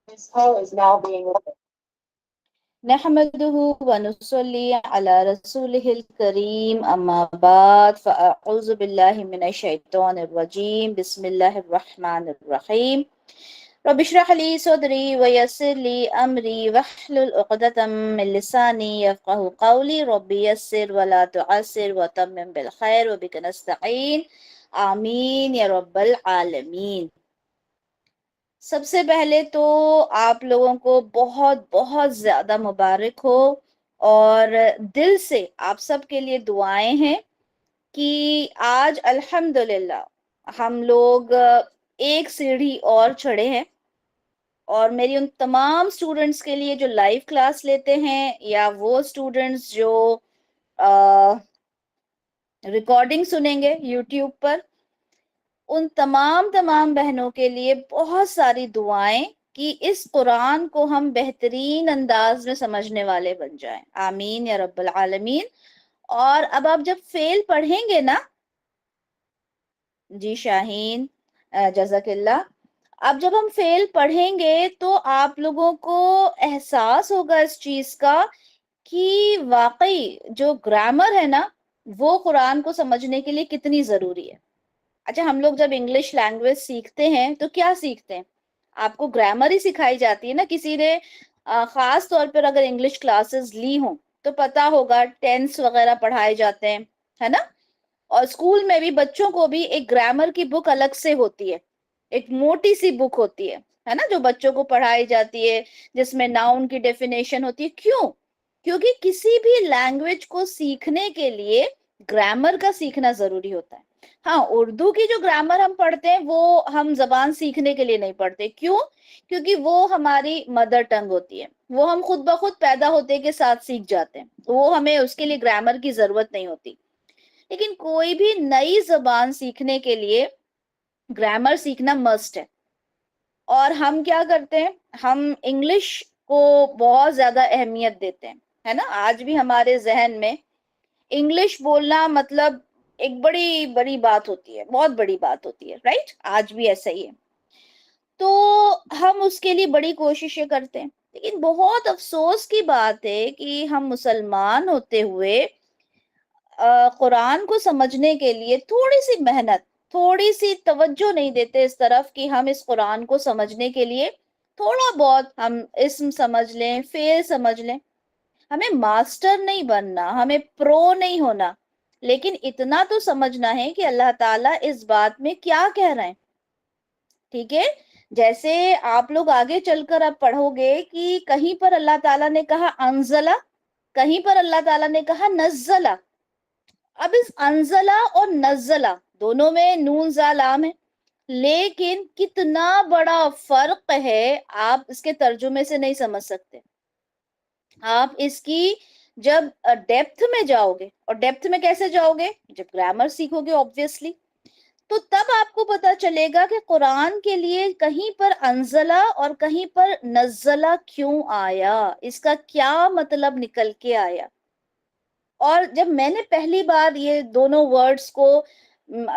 This call is now being recorded. نحمده ونصلي على رسوله الكريم أما بعد فأعوذ بالله من الشيطان الرجيم بسم الله الرحمن الرحيم رب اشرح لي صدري ويسر لي أمري واحلل عقدة من لساني يفقه قولي رب يسر ولا تعسر وتمم بالخير وبك نستعين آمين يا رب العالمين. سب سے پہلے تو آپ لوگوں کو بہت بہت زیادہ مبارک ہو، اور دل سے آپ سب کے لیے دعائیں ہیں کہ آج الحمدللہ ہم لوگ ایک سیڑھی اور چڑھے ہیں، اور میری ان تمام سٹوڈنٹس کے لیے جو لائیو کلاس لیتے ہیں یا وہ سٹوڈنٹس جو ریکارڈنگ سنیں گے یوٹیوب پر، ان تمام بہنوں کے لیے بہت ساری دعائیں کہ اس قرآن کو ہم بہترین انداز میں سمجھنے والے بن جائیں، آمین یا رب العالمین۔ اور اب آپ جب فیل پڑھیں گے نا، جی شاہین جزاک اللہ، اب جب ہم فیل پڑھیں گے تو آپ لوگوں کو احساس ہوگا اس چیز کا کہ واقعی جو گرامر ہے نا وہ قرآن کو سمجھنے کے لیے کتنی ضروری ہے۔ اچھا، ہم لوگ جب انگلش لینگویج سیکھتے ہیں تو کیا سیکھتے ہیں؟ آپ کو گرامر ہی سکھائی جاتی ہے نا۔ کسی نے خاص طور پر اگر انگلش کلاسز لی ہوں تو پتا ہوگا ٹینس وغیرہ پڑھائے جاتے ہیں، ہے نا۔ اور اسکول میں بھی بچوں کو بھی ایک گرامر کی بک الگ سے ہوتی ہے، ایک موٹی سی بک ہوتی ہے نا، جو بچوں کو پڑھائی جاتی ہے، جس میں ناؤن کی ڈیفینیشن ہوتی ہے۔ کیوں؟ کیونکہ کسی بھی لینگویج کو سیکھنے کے لیے گرامر کا سیکھنا ضروری ہوتا ہے۔ ہاں، اردو کی جو گرامر ہم پڑھتے ہیں وہ ہم زبان سیکھنے کے لیے نہیں پڑھتے۔ کیوں؟ کیونکہ وہ ہماری مدر ٹنگ ہوتی ہے، وہ ہم خود بخود پیدا ہوتے کے ساتھ سیکھ جاتے ہیں، وہ ہمیں اس کے لیے گرامر کی ضرورت نہیں ہوتی۔ لیکن کوئی بھی نئی زبان سیکھنے کے لیے گرامر سیکھنا مسٹ ہے۔ اور ہم کیا کرتے ہیں؟ ہم انگلش کو بہت زیادہ اہمیت دیتے ہیں، ہے نا۔ آج بھی ہمارے ذہن میں انگلش بولنا مطلب ایک بڑی بڑی بات ہوتی ہے، بہت بڑی بات ہوتی ہے، رائٹ؟ آج بھی ایسا ہی ہے۔ تو ہم اس کے لیے بڑی کوششیں کرتے ہیں، لیکن بہت افسوس کی بات ہے کہ ہم مسلمان ہوتے ہوئے قرآن کو سمجھنے کے لیے تھوڑی سی محنت، تھوڑی سی توجہ نہیں دیتے اس طرف کہ ہم اس قرآن کو سمجھنے کے لیے تھوڑا بہت ہم اسم سمجھ لیں، فعل سمجھ لیں۔ ہمیں ماسٹر نہیں بننا، ہمیں پرو نہیں ہونا، لیکن اتنا تو سمجھنا ہے کہ اللہ تعالیٰ اس بات میں کیا کہہ رہے ہیں، ٹھیک ہے؟ جیسے آپ لوگ آگے چل کر اب پڑھو گے کہ کہیں پر اللہ تعالیٰ نے کہا انزلہ، کہیں پر اللہ تعالیٰ نے کہا نزلہ۔ اب اس انزلہ اور نزلہ دونوں میں نون زا لام ہے، لیکن کتنا بڑا فرق ہے آپ اس کے ترجمے سے نہیں سمجھ سکتے۔ آپ اس کی جب ڈیپتھ میں جاؤ گے، اور ڈیپتھ میں کیسے جاؤ گے؟ جب گرامر سیکھو گے obviously، تو تب آپ کو پتا چلے گا کہ قرآن کے لیے کہیں پر انزلہ اور کہیں پر نزلہ کیوں آیا، اس کا کیا مطلب نکل کے آیا۔ اور جب میں نے پہلی بار یہ دونوں ورڈز کو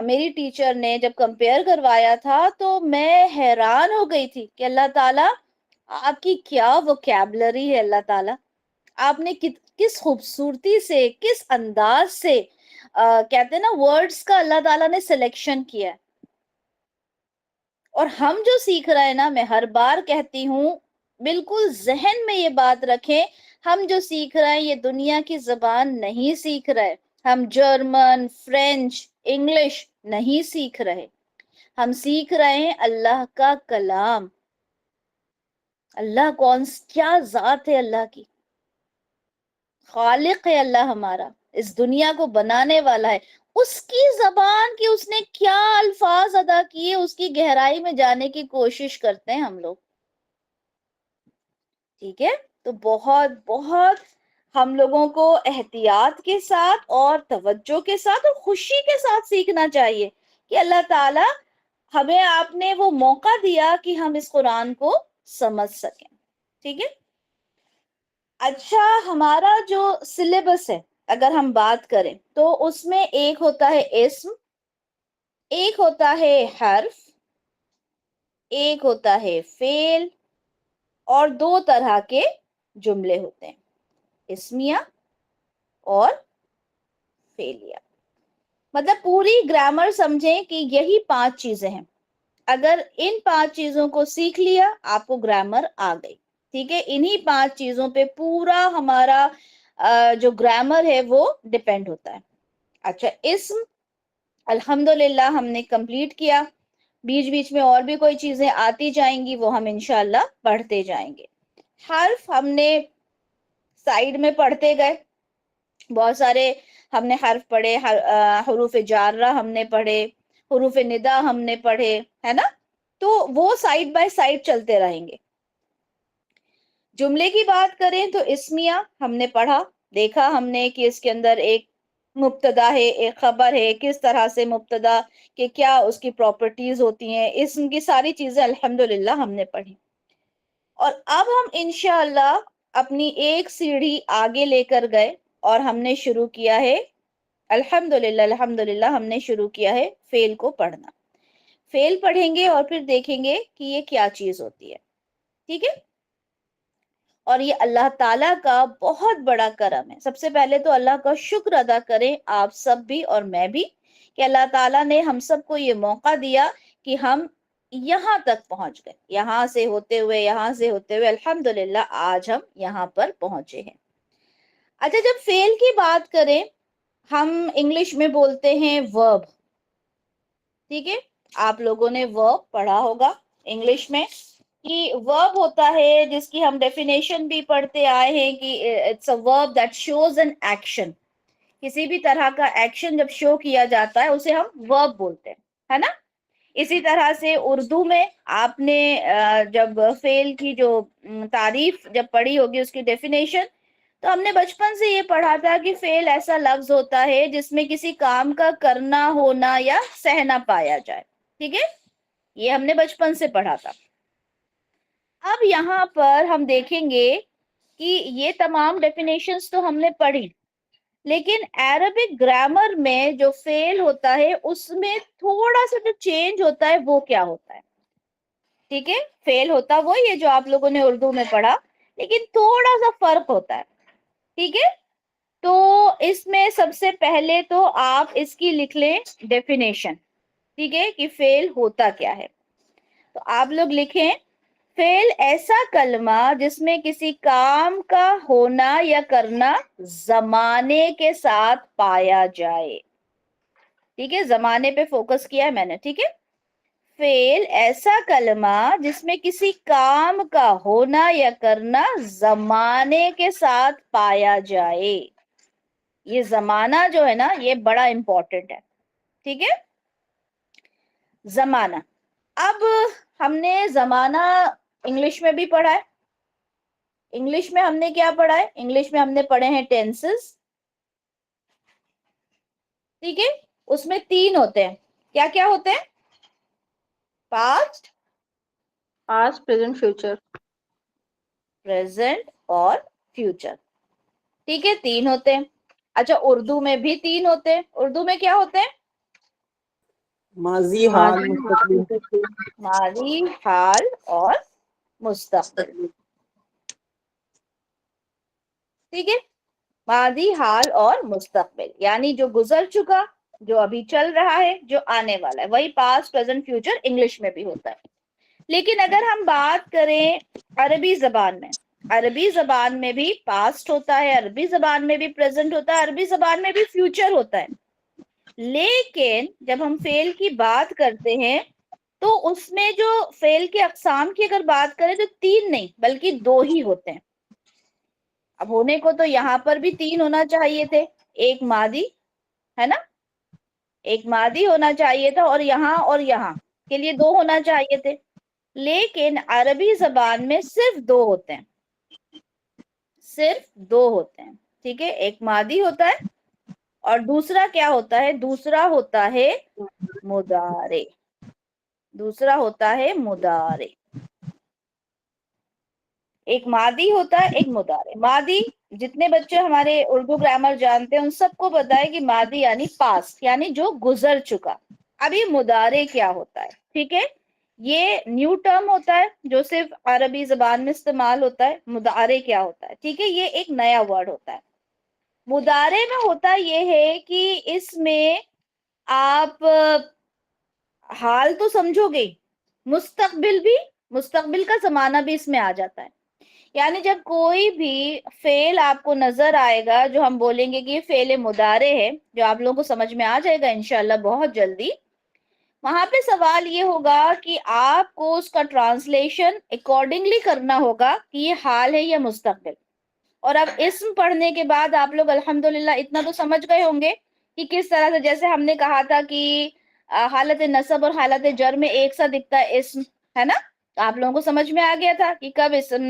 میری ٹیچر نے جب کمپیئر کروایا تھا تو میں حیران ہو گئی تھی کہ اللہ تعالیٰ آپ کی کیا ووکیبلری ہے، اللہ تعالیٰ آپ نے کس خوبصورتی سے، کس انداز سے کہتے ہیں نا ورڈز کا اللہ تعالیٰ نے سلیکشن کیا ہے۔ اور ہم جو سیکھ رہے ہیں نا، میں ہر بار کہتی ہوں بالکل ذہن میں یہ بات رکھیں، ہم جو سیکھ رہے ہیں یہ دنیا کی زبان نہیں سیکھ رہے، ہم جرمن، فرینچ، انگلش نہیں سیکھ رہے، ہم سیکھ رہے ہیں اللہ کا کلام۔ اللہ کیا ذات ہے اللہ کی، خالق ہے اللہ ہمارا، اس دنیا کو بنانے والا ہے، اس کی زبان کی اس نے کیا الفاظ ادا کیے، اس کی گہرائی میں جانے کی کوشش کرتے ہیں ہم لوگ، ٹھیک ہے؟ تو بہت بہت ہم لوگوں کو احتیاط کے ساتھ اور توجہ کے ساتھ اور خوشی کے ساتھ سیکھنا چاہیے کہ اللہ تعالی ہمیں آپ نے وہ موقع دیا کہ ہم اس قرآن کو سمجھ سکیں، ٹھیک ہے؟ اچھا، ہمارا جو سلیبس ہے اگر ہم بات کریں تو اس میں ایک ہوتا ہے اسم، ایک ہوتا ہے حرف، ایک ہوتا ہے فعل، اور دو طرح کے جملے ہوتے ہیں، اسمیہ اور فعلیہ. مطلب پوری گرامر سمجھیں کہ یہی 5 چیزیں ہیں. اگر ان 5 چیزوں کو سیکھ لیا آپ کو گرامر آ گئی. ٹھیک ہے، انہی 5 چیزوں پہ پورا ہمارا جو گرامر ہے وہ ڈیپینڈ ہوتا ہے. اچھا، اسم الحمدللہ ہم نے کمپلیٹ کیا. بیچ بیچ میں اور بھی کوئی چیزیں آتی جائیں گی، وہ ہم انشاءاللہ پڑھتے جائیں گے. حرف ہم نے سائیڈ میں پڑھتے گئے، بہت سارے ہم نے حرف پڑھے. حروف جارہ ہم نے پڑھے، حروف ندا ہم نے پڑھے، ہے نا. تو وہ سائیڈ بائی سائیڈ چلتے رہیں گے. جملے کی بات کریں تو اسمیہ ہم نے پڑھا، دیکھا ہم نے کہ اس کے اندر ایک مبتدا ہے، ایک خبر ہے، کس طرح سے مبتدا کہ کیا اس کی پراپرٹیز ہوتی ہیں، اسم کی ساری چیزیں الحمدللہ ہم نے پڑھی. اور اب ہم انشاءاللہ اپنی ایک سیڑھی آگے لے کر گئے اور ہم نے شروع کیا ہے الحمدللہ ہم نے شروع کیا ہے فعل کو پڑھنا. فعل پڑھیں گے اور پھر دیکھیں گے کہ یہ کیا چیز ہوتی ہے. ٹھیک ہے، اور یہ اللہ تعالیٰ کا بہت بڑا کرم ہے. سب سے پہلے تو اللہ کا شکر ادا کریں آپ سب بھی اور میں بھی کہ اللہ تعالیٰ نے ہم سب کو یہ موقع دیا کہ ہم یہاں تک پہنچ گئے. یہاں سے ہوتے ہوئے الحمدللہ آج ہم یہاں پر پہنچے ہیں. اچھا، جب فعل کی بات کریں ہم انگلش میں بولتے ہیں ورب. ٹھیک ہے، آپ لوگوں نے ورب پڑھا ہوگا انگلش میں کہ ورب ہوتا ہے جس کی ہم ڈیفینیشن بھی پڑھتے آئے ہیں کہ اٹس اے ورب دیٹ شوز این ایکشن. کسی بھی طرح کا ایکشن جب شو کیا جاتا ہے اسے ہم ورب بولتے ہیں، ہے نا. اسی طرح سے اردو میں آپ نے جب فعل کی جو تعریف جب پڑھی ہوگی اس کی ڈیفینیشن، تو ہم نے بچپن سے یہ پڑھا تھا کہ فعل ایسا لفظ ہوتا ہے جس میں کسی کام کا کرنا، ہونا یا سہنا پایا جائے. ٹھیک ہے، یہ ہم نے بچپن سے پڑھا تھا. اب یہاں پر ہم دیکھیں گے کہ یہ تمام ڈیفینیشنز تو ہم نے پڑھی، لیکن عربک گرامر میں جو فعل ہوتا ہے اس میں تھوڑا سا جو چینج ہوتا ہے وہ کیا ہوتا ہے. ٹھیک ہے، فعل ہوتا وہ یہ جو آپ لوگوں نے اردو میں پڑھا، لیکن تھوڑا سا فرق ہوتا ہے. ٹھیک ہے، تو اس میں سب سے پہلے تو آپ اس کی لکھ لیں ڈیفینیشن. ٹھیک ہے، کہ فعل ہوتا کیا ہے. تو آپ لوگ لکھیں فعل ایسا کلمہ جس میں کسی کام کا ہونا یا کرنا زمانے کے ساتھ پایا جائے. ٹھیک ہے، زمانے پہ فوکس کیا ہے میں نے. ٹھیک ہے، فعل ایسا کلمہ جس میں کسی کام کا ہونا یا کرنا زمانے کے ساتھ پایا جائے. یہ زمانہ جو ہے نا یہ بڑا امپورٹنٹ ہے. ٹھیک ہے، زمانہ. اب ہم نے زمانہ انگلش میں بھی پڑھا ہے. انگلش میں ہم نے کیا پڑھا ہے؟ انگلش میں ہم نے پڑھے ہیں ٹینسز. ٹھیک ہے، اس میں 3 ہوتے ہیں. کیا کیا ہوتے ہیں؟ Past, present, future. پریزنٹ اور فیوچر. ٹھیک ہے، 3 ہوتے ہیں. اچھا، اردو میں بھی 3 ہوتے ہیں. اردو میں کیا ہوتے ہیں؟ ماضی، حال، مستقبل. ماضی، حال اور مستقبل. ٹھیک ہے، ماضی، حال اور مستقبل یعنی جو گزر چکا، جو ابھی چل رہا ہے، جو آنے والا ہے، وہی پاسٹ، پریزنٹ، فیوچر انگلش میں بھی ہوتا ہے. لیکن اگر ہم بات کریں عربی زبان میں، عربی زبان میں بھی پاسٹ ہوتا ہے، عربی زبان میں بھی پریزنٹ ہوتا ہے، عربی زبان میں بھی فیوچر ہوتا ہے. لیکن جب ہم فعل کی بات کرتے ہیں تو اس میں جو فعل کے اقسام کی اگر بات کریں تو 3 نہیں بلکہ 2 ہی ہوتے ہیں. اب ہونے کو تو یہاں پر بھی 3 ہونا چاہیے تھے. ایک ماضی ہے نا، ایک ماضی ہونا چاہیے تھا، اور یہاں کے لیے 2 ہونا چاہیے تھے. لیکن عربی زبان میں صرف 2 ہوتے ہیں، صرف 2 ہوتے ہیں. ٹھیک ہے، ایک ماضی ہوتا ہے اور دوسرا کیا ہوتا ہے؟ دوسرا ہوتا ہے مضارع. دوسرا ہوتا ہے مضارع. ایک ماضی ہوتا ہے، ایک مضارع. ماضی جتنے بچے ہمارے اردو گرامر جانتے ہیں ان سب کو پتا ہے کہ ماضی یعنی پاسٹ، یعنی جو گزر چکا. اب یہ مضارع کیا ہوتا ہے؟ ٹھیک ہے، یہ نیو ٹرم ہوتا ہے جو صرف عربی زبان میں استعمال ہوتا ہے. مضارع کیا ہوتا ہے؟ ٹھیک ہے، یہ ایک نیا ورڈ ہوتا ہے. مضارع میں ہوتا یہ ہے کہ اس میں آپ حال تو سمجھو گے، مستقبل بھی، مستقبل کا زمانہ بھی اس میں آ جاتا ہے. یعنی جب کوئی بھی فعل آپ کو نظر آئے گا جو ہم بولیں گے کہ یہ فعل مضارع ہے، جو آپ لوگوں کو سمجھ میں آ جائے گا انشاءاللہ بہت جلدی، وہاں پہ سوال یہ ہوگا کہ آپ کو اس کا ٹرانسلیشن اکارڈنگلی کرنا ہوگا کہ یہ حال ہے یا مستقبل. اور اب اسم پڑھنے کے بعد آپ لوگ الحمدللہ اتنا تو سمجھ گئے ہوں گے کہ کس طرح سے، جیسے ہم نے کہا تھا کہ حالت نصب اور حالت جر میں ایک سا دکھتا ہے اسم، ہے نا؟ آپ لوگوں کو سمجھ میں آ گیا تھا کہ کب اسم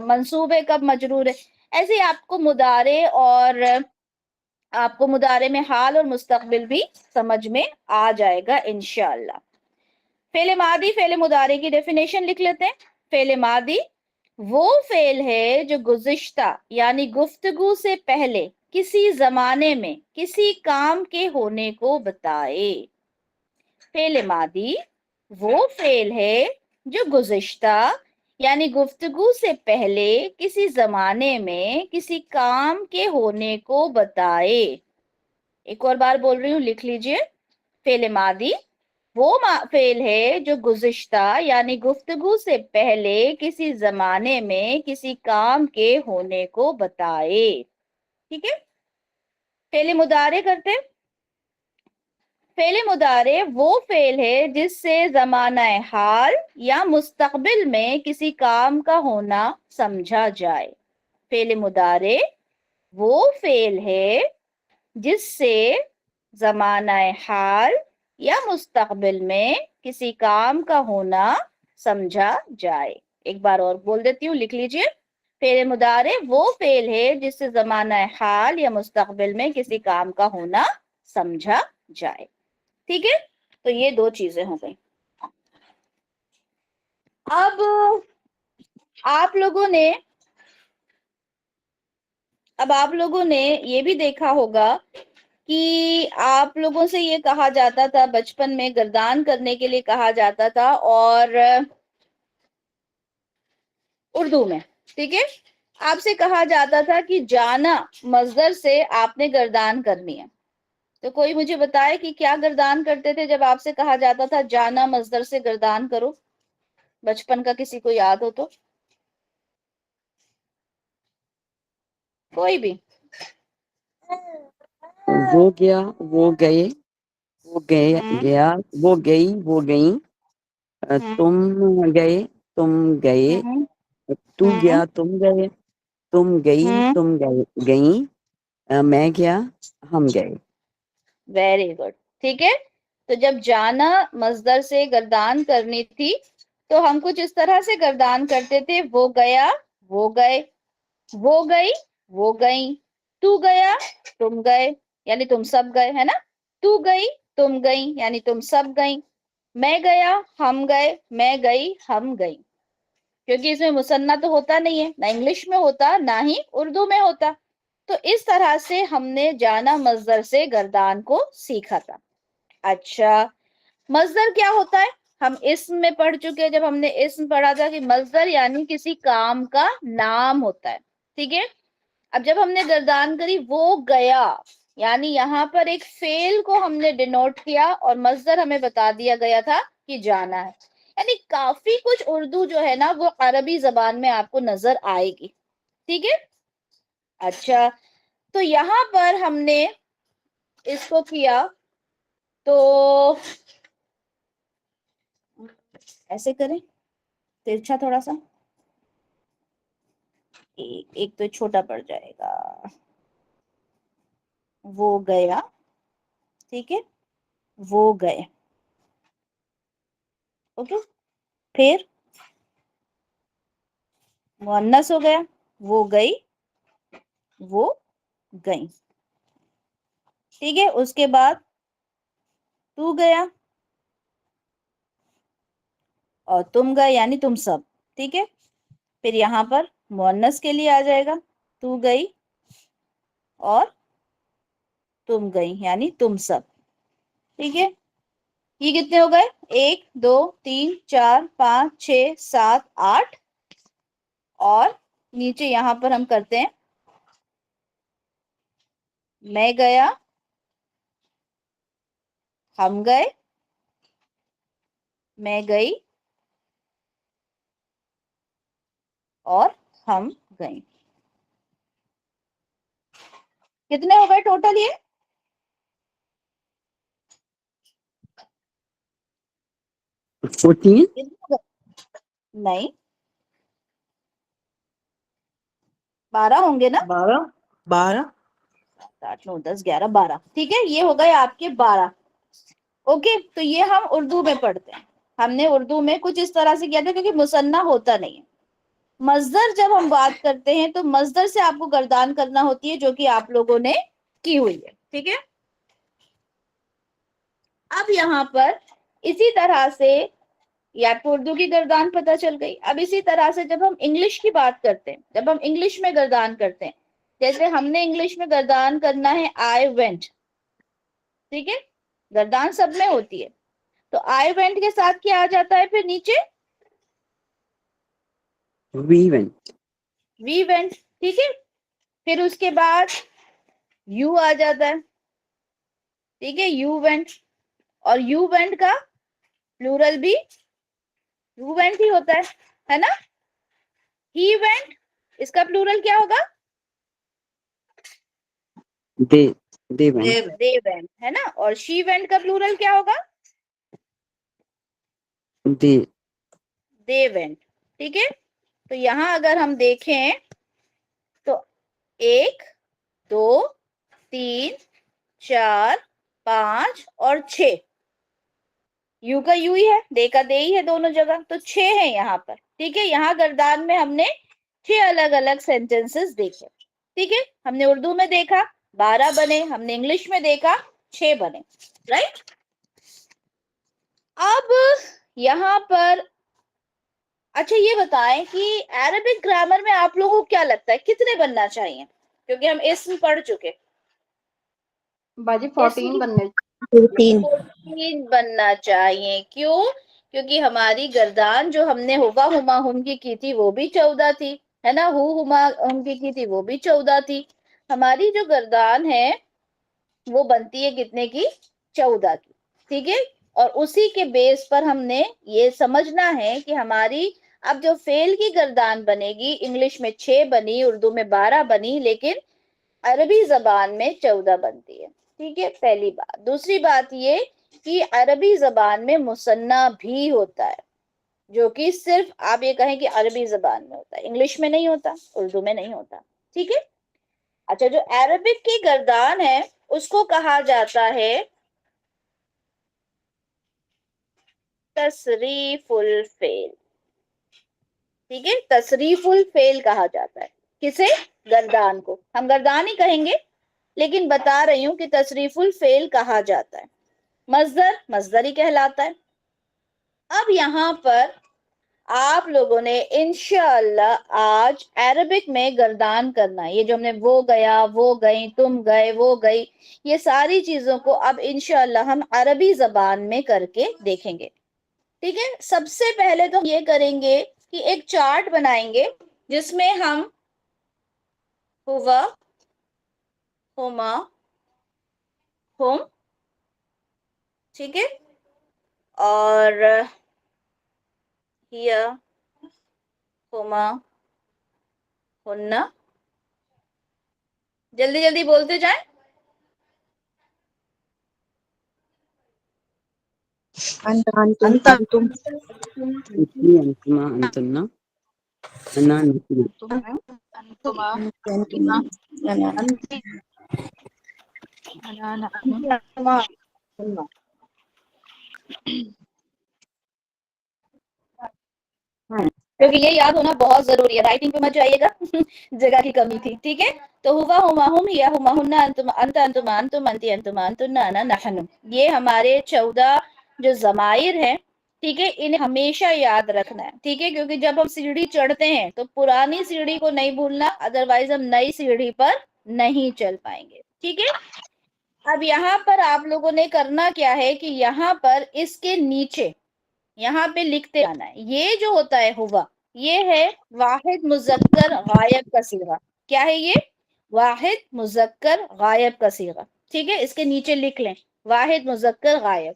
منصوب ہے، کب مجرور ہے. ایسے ہی آپ کو مضارع اور آپ کو مضارع میں حال اور مستقبل بھی سمجھ میں آ جائے گا انشاءاللہ. فعل ماضی فعل مضارع کی ڈیفینیشن لکھ لیتے ہیں. فعل ماضی وہ فعل ہے جو گزشتہ یعنی گفتگو سے پہلے کسی زمانے میں کسی کام کے ہونے کو بتائے. فعل ماضی وہ فعل ہے جو گزشتہ یعنی گفتگو سے پہلے کسی زمانے میں کسی کام کے ہونے کو بتائے. ایک اور بار بول رہی ہوں، لکھ لیجئے. فعل ماضی وہ فعل ہے جو گزشتہ یعنی گفتگو سے پہلے کسی زمانے میں کسی کام کے ہونے کو بتائے. ٹھیک ہے، فعل مضارع کرتے. فعل مضارع وہ فعل ہے جس سے زمانہ حال یا مستقبل میں کسی کام کا ہونا سمجھا جائے. فعل مضارع وہ فعل ہے جس سے زمانہ حال یا مستقبل میں کسی کام کا ہونا سمجھا جائے. ایک بار اور بول دیتی ہوں، لکھ لیجئے. فعل مضارع وہ فعل ہے جس سے زمانہ حال یا مستقبل میں کسی کام کا ہونا سمجھا جائے. ٹھیک ہے، تو یہ دو چیزیں ہو گئی. اب آپ لوگوں نے یہ بھی دیکھا ہوگا کہ آپ لوگوں سے یہ کہا جاتا تھا بچپن میں، گردان کرنے کے لیے کہا جاتا تھا، اور اردو میں، ٹھیک ہے، آپ سے کہا جاتا تھا کہ جانا مصدر سے آپ نے گردان کرنی ہے. تو کوئی مجھے بتائے کہ کیا گردان کرتے تھے جب آپ سے کہا جاتا تھا جانا مصدر سے گردان کرو؟ بچپن کا کسی کو یاد ہو تو کوئی بھی. وہ گیا، وہ گئے، وہ گئے گیا، وہ گئی، وہ گئیں. تم گئے، تم گئے، تو گیا، تم گئے، تم گئی، تم گئیں. میں گیا، ہم گئے. Very good. ٹھیک ہے، تو جب جانا مصدر سے گردان کرنی تھی تو ہم کچھ اس طرح سے گردان کرتے تھے: وہ گیا، وہ گئے، وہ گئی، وہ گئیں، تو گیا، تم گئے، یعنی تم سب گئے، ہے نا؟ تو گئی، تم گئیں، یعنی تم سب گئیں. میں گیا، ہم گئے، میں گئی، ہم گئیں. کیونکہ اس میں مثنیٰ تو ہوتا نہیں ہے، نہ انگلش میں ہوتا نہ ہی اردو میں ہوتا. تو اس طرح سے ہم نے جانا مصدر سے گردان کو سیکھا تھا. اچھا، مصدر کیا ہوتا ہے؟ ہم اسم میں پڑھ چکے. جب ہم نے اسم پڑھا تھا کہ مصدر یعنی کسی کام کا نام ہوتا ہے. ٹھیک ہے، اب جب ہم نے گردان کری وہ گیا، یعنی یہاں پر ایک فعل کو ہم نے ڈینوٹ کیا اور مصدر ہمیں بتا دیا گیا تھا کہ جانا ہے. یعنی کافی کچھ اردو جو ہے نا وہ عربی زبان میں آپ کو نظر آئے گی. ٹھیک ہے، اچھا، تو یہاں پر ہم نے اس کو کیا تو ایسے کریں ترچھا تھوڑا سا، ایک تو چھوٹا پڑ جائے گا. وہ گیا، ٹھیک ہے، وہ گئے، اوکے. پھر مؤنث ہو گیا، وہ گئی، وہ گئیں. ٹھیک ہے، اس کے بعد تو گیا اور تم گئے، یعنی تم سب. ٹھیک ہے، پھر یہاں پر مؤنث کے لیے آ جائے گا تو گئی اور تم گئی، یعنی تم سب. ٹھیک ہے، یہ کتنے ہو گئے؟ 1 2 3 4 5 6 7 8 اور نیچے یہاں پر ہم کرتے ہیں میں گیا، ہم گئے، میں گئی اور ہم گئیں. کتنے ہو گئے ٹوٹل یہ؟ 14. نہیں 12 ہوں گے نا. 12 8 9 10 11 12. ٹھیک ہے، یہ ہو گئے آپ کے 12. اوکے، تو یہ ہم اردو میں پڑھتے ہیں. ہم نے اردو میں کچھ اس طرح سے کیا تھا کیونکہ مثنیٰ ہوتا نہیں ہے. مصدر جب ہم بات کرتے ہیں تو مصدر سے آپ کو گردان کرنا ہوتی ہے، جو کہ آپ لوگوں نے کی ہوئی ہے. ٹھیک ہے، اب یہاں پر اسی طرح سے یا تو اردو کی گردان پتہ چل گئی. اب اسی طرح سے جب ہم انگلش کی بات کرتے ہیں، جب ہم انگلش میں گردان کرتے ہیں، جیسے ہم نے انگلش میں گردان کرنا ہے I went. ٹھیک ہے، گردان سب میں ہوتی ہے. تو I went کے ساتھ کیا آ جاتا ہے پھر نیچے؟ We went. We went. ٹھیک ہے، پھر اس کے بعد you آ جاتا ہے. ٹھیک ہے، you went. اور you went کا پلورل بھی you went ہی ہوتا ہے نا. he went، اس کا پلورل کیا ہوگا؟ They went. they went ہے نا. اور she went کا پلورل کیا ہوگا؟ they went. ٹھیک ہے، تو یہاں اگر ہم دیکھیں تو 1 2 3 4 5 اور 6. یو کا یو ہی ہے، دے کا دے ہی ہے دونوں جگہ، تو 6 ہے یہاں پر. ٹھیک ہے، یہاں گردان میں ہم نے 6 الگ الگ سینٹینسز دیکھے. ٹھیک ہے، ہم نے اردو میں دیکھا 12 بنے، ہم نے انگلش میں دیکھا 6 بنے. رائٹ. اب یہاں پر اچھا یہ بتائیں کہ عربک گرامر میں آپ لوگوں کو کیا لگتا ہے کتنے بننا چاہیے؟ کیونکہ ہم اسم پڑھ چکے. باجی 14 بننے 14 بننا چاہیے. کیوں؟ کیونکہ ہماری گردان جو ہم نے ہوا ہما ہم کی تھی وہ بھی 14 تھی، ہے نا. ہو ہما ہم کی تھی وہ بھی 14 تھی. ہماری جو گردان ہے وہ بنتی ہے کتنے کی؟ 14 کی. ٹھیک ہے، اور اسی کے بیس پر ہم نے یہ سمجھنا ہے کہ ہماری اب جو فعل کی گردان بنے گی، انگلش میں 6 بنی، اردو میں 12 بنی، لیکن عربی زبان میں 14 بنتی ہے. ٹھیک ہے، پہلی بات. دوسری بات یہ کہ عربی زبان میں مثنیٰ بھی ہوتا ہے، جو کہ صرف آپ یہ کہیں کہ عربی زبان میں ہوتا ہے، انگلش میں نہیں ہوتا، اردو میں نہیں ہوتا. ٹھیک ہے. اچھا، جو عربک کی گردان ہے اس کو کہا جاتا ہے تصریف الفعل. ٹھیک ہے، تصریف الفعل کہا جاتا ہے. کسے؟ گردان کو. ہم گردان ہی کہیں گے، لیکن بتا رہی ہوں کہ تصریف الفعل کہا جاتا ہے. مصدر مصدر ہی کہلاتا ہے. اب یہاں پر آپ لوگوں نے انشاءاللہ آج عربک میں گردان کرنا ہے. یہ جو ہم نے وہ گیا، وہ گئی، تم گئے، وہ گئی، یہ ساری چیزوں کو اب انشاءاللہ ہم عربی زبان میں کر کے دیکھیں گے. ٹھیک ہے، سب سے پہلے تو یہ کریں گے کہ ایک چارٹ بنائیں گے جس میں ہم ہوا، ہما، ہم، ٹھیک ہے، اور ہیا، ہما، ہننا. جلدی جلدی بولتے جائیں. انتم أنتما أنتن أنا نحن. کیونکہ یہ یاد ہونا بہت ضروری ہے. رائٹنگ پہ مت جائیے گا، جگہ کی کمی تھی. ٹھیک ہے، تو ہوا ہما ہم، یا ہما ہننا، انتم انت انتما انتم انتی انتما انتن انا نحن. یہ ہمارے 14 جو ضمائر ہیں، ٹھیک ہے، انہیں ہمیشہ یاد رکھنا ہے. ٹھیک ہے، کیونکہ جب ہم سیڑھی چڑھتے ہیں تو پرانی سیڑھی کو نہیں بھولنا، ادروائز ہم نئی سیڑھی پر نہیں چل پائیں گے. ٹھیک ہے، اب یہاں پر آپ لوگوں نے کرنا کیا ہے کہ یہاں پر اس کے نیچے یہاں پہ لکھتے جانا ہے. یہ جو ہوتا ہے ہوا، یہ ہے واحد مذکر غائب کا صیغہ. کیا ہے یہ؟ واحد مذکر غائب کا صیغہ. ٹھیک ہے، اس کے نیچے لکھ لیں واحد مذکر غائب.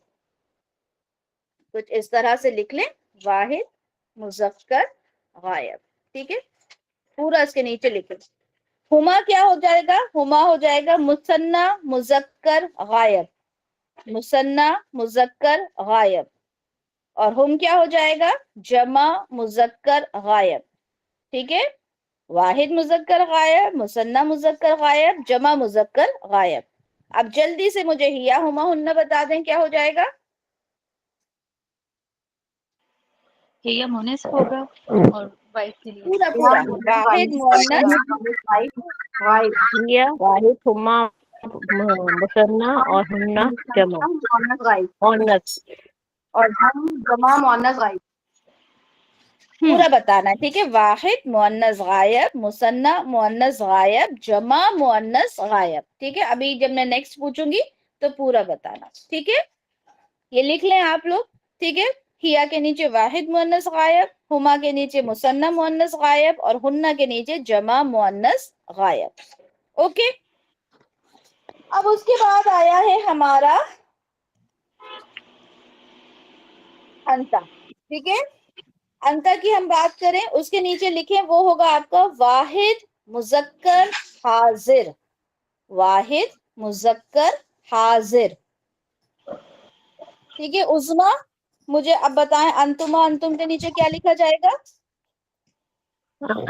کچھ اس طرح سے لکھ لیں واحد مذکر غائب. ٹھیک ہے، پورا اس کے نیچے لکھ لیں. ہما کیا ہو جائے گا؟ ہما ہو جائے گا مثنی مذکر غائب. مثنی مذکر غائب. اور ہم کیا ہو جائے گا؟ جمع مذکر غائب. ٹھیک ہے، واحد مذکر غائب، مثنی مذکر غائب، جمع مذکر غائب. اب جلدی سے مجھے ہیا ہما ہننا بتا دیں کیا ہو جائے گا؟ یہ مونس ہوگا اور وائف کے لیے پورا پورا واحد مؤنث یہ واحد ہما مثنیٰ اور ہننا جمع مؤنث. اور ہم جمع مؤنث غائب. پورا بتانا ہے. ٹھیک ہے، واحد مؤنث غائب، مثنی مؤنث غائب، جمع مؤنث غائب. ٹھیک ہے، ابھی جب میں نیکسٹ پوچھوں گی تو پورا بتانا. ٹھیک ہے، یہ لکھ لیں آپ لوگ. ٹھیک ہے، ہیا کے نیچے واحد مؤنث غائب، ہما کے نیچے مثنی مؤنث غائب، اور ہننا کے نیچے جمع مؤنث غائب. اوکے، اب اس کے بعد آیا ہے ہمارا انتا. ٹھیک ہے، انتا کی ہم بات کریں، اس کے نیچے لکھیں وہ ہوگا آپ کا واحد مذکر حاضر. واحد مذکر حاضر. ٹھیک ہے، عظما مجھے اب بتائیں انتما، انتم کے نیچے کیا لکھا جائے گا؟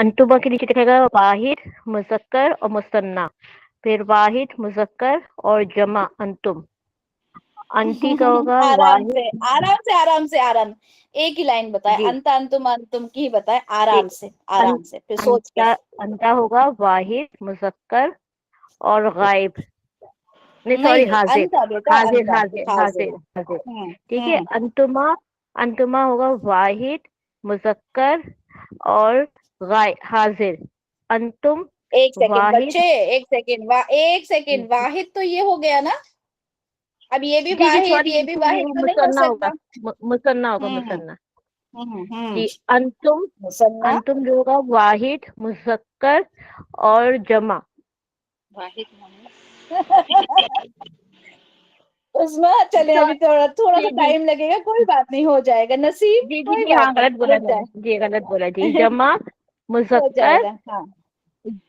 انتما کے نیچے لکھے گا واحد مذکر اور مثنیٰ، پھر واحد مذکر اور جمع انتم. انتی کا ہوگا آرام واحد. سے آرام سے آرام سے آرام. ایک ہی لائن بتائے، جی انتا انتم انتم کی ہی بتائے آرام سے آرام سے، پھر سوچ کے. انتا ہوگا واحد مذکر اور غائب. نہیں نہیں سوری، نہیں، حاضر. انتا بیٹا حاضر انتا حاضر حاضر. حاضر حاضر. ہوں ٹھیک ہے، ہوں. انتما. انتما ہوگا واحد مذکر اور حاضر. انتم ایک سیکنڈ واحد. بچے، ایک سیکنڈ ایک سیکنڈ. واحد تو یہ ہو گیا نا، اب یہ بھی جی جی واحد، سوری، یہ بھی واحد تو نہیں ہو مثنیٰ ہوگا. سکتا. مثنیٰ ہوگا، ہوں مثنیٰ. ہوں. جی انتم. مثنیٰ انتم جو ہوگا واحد مذکر اور جمع. واحد اس میں چلے ابھی تھوڑا سا جی جی ٹائم لگے گا، کوئی بات نہیں، ہو جائے گا. نصیب جی جی کوئی جی ہاں بات نہیں، غلط بولا رک میں جائے. نے. جی غلط بولا. جی جمع ہو جائے مذکر گا.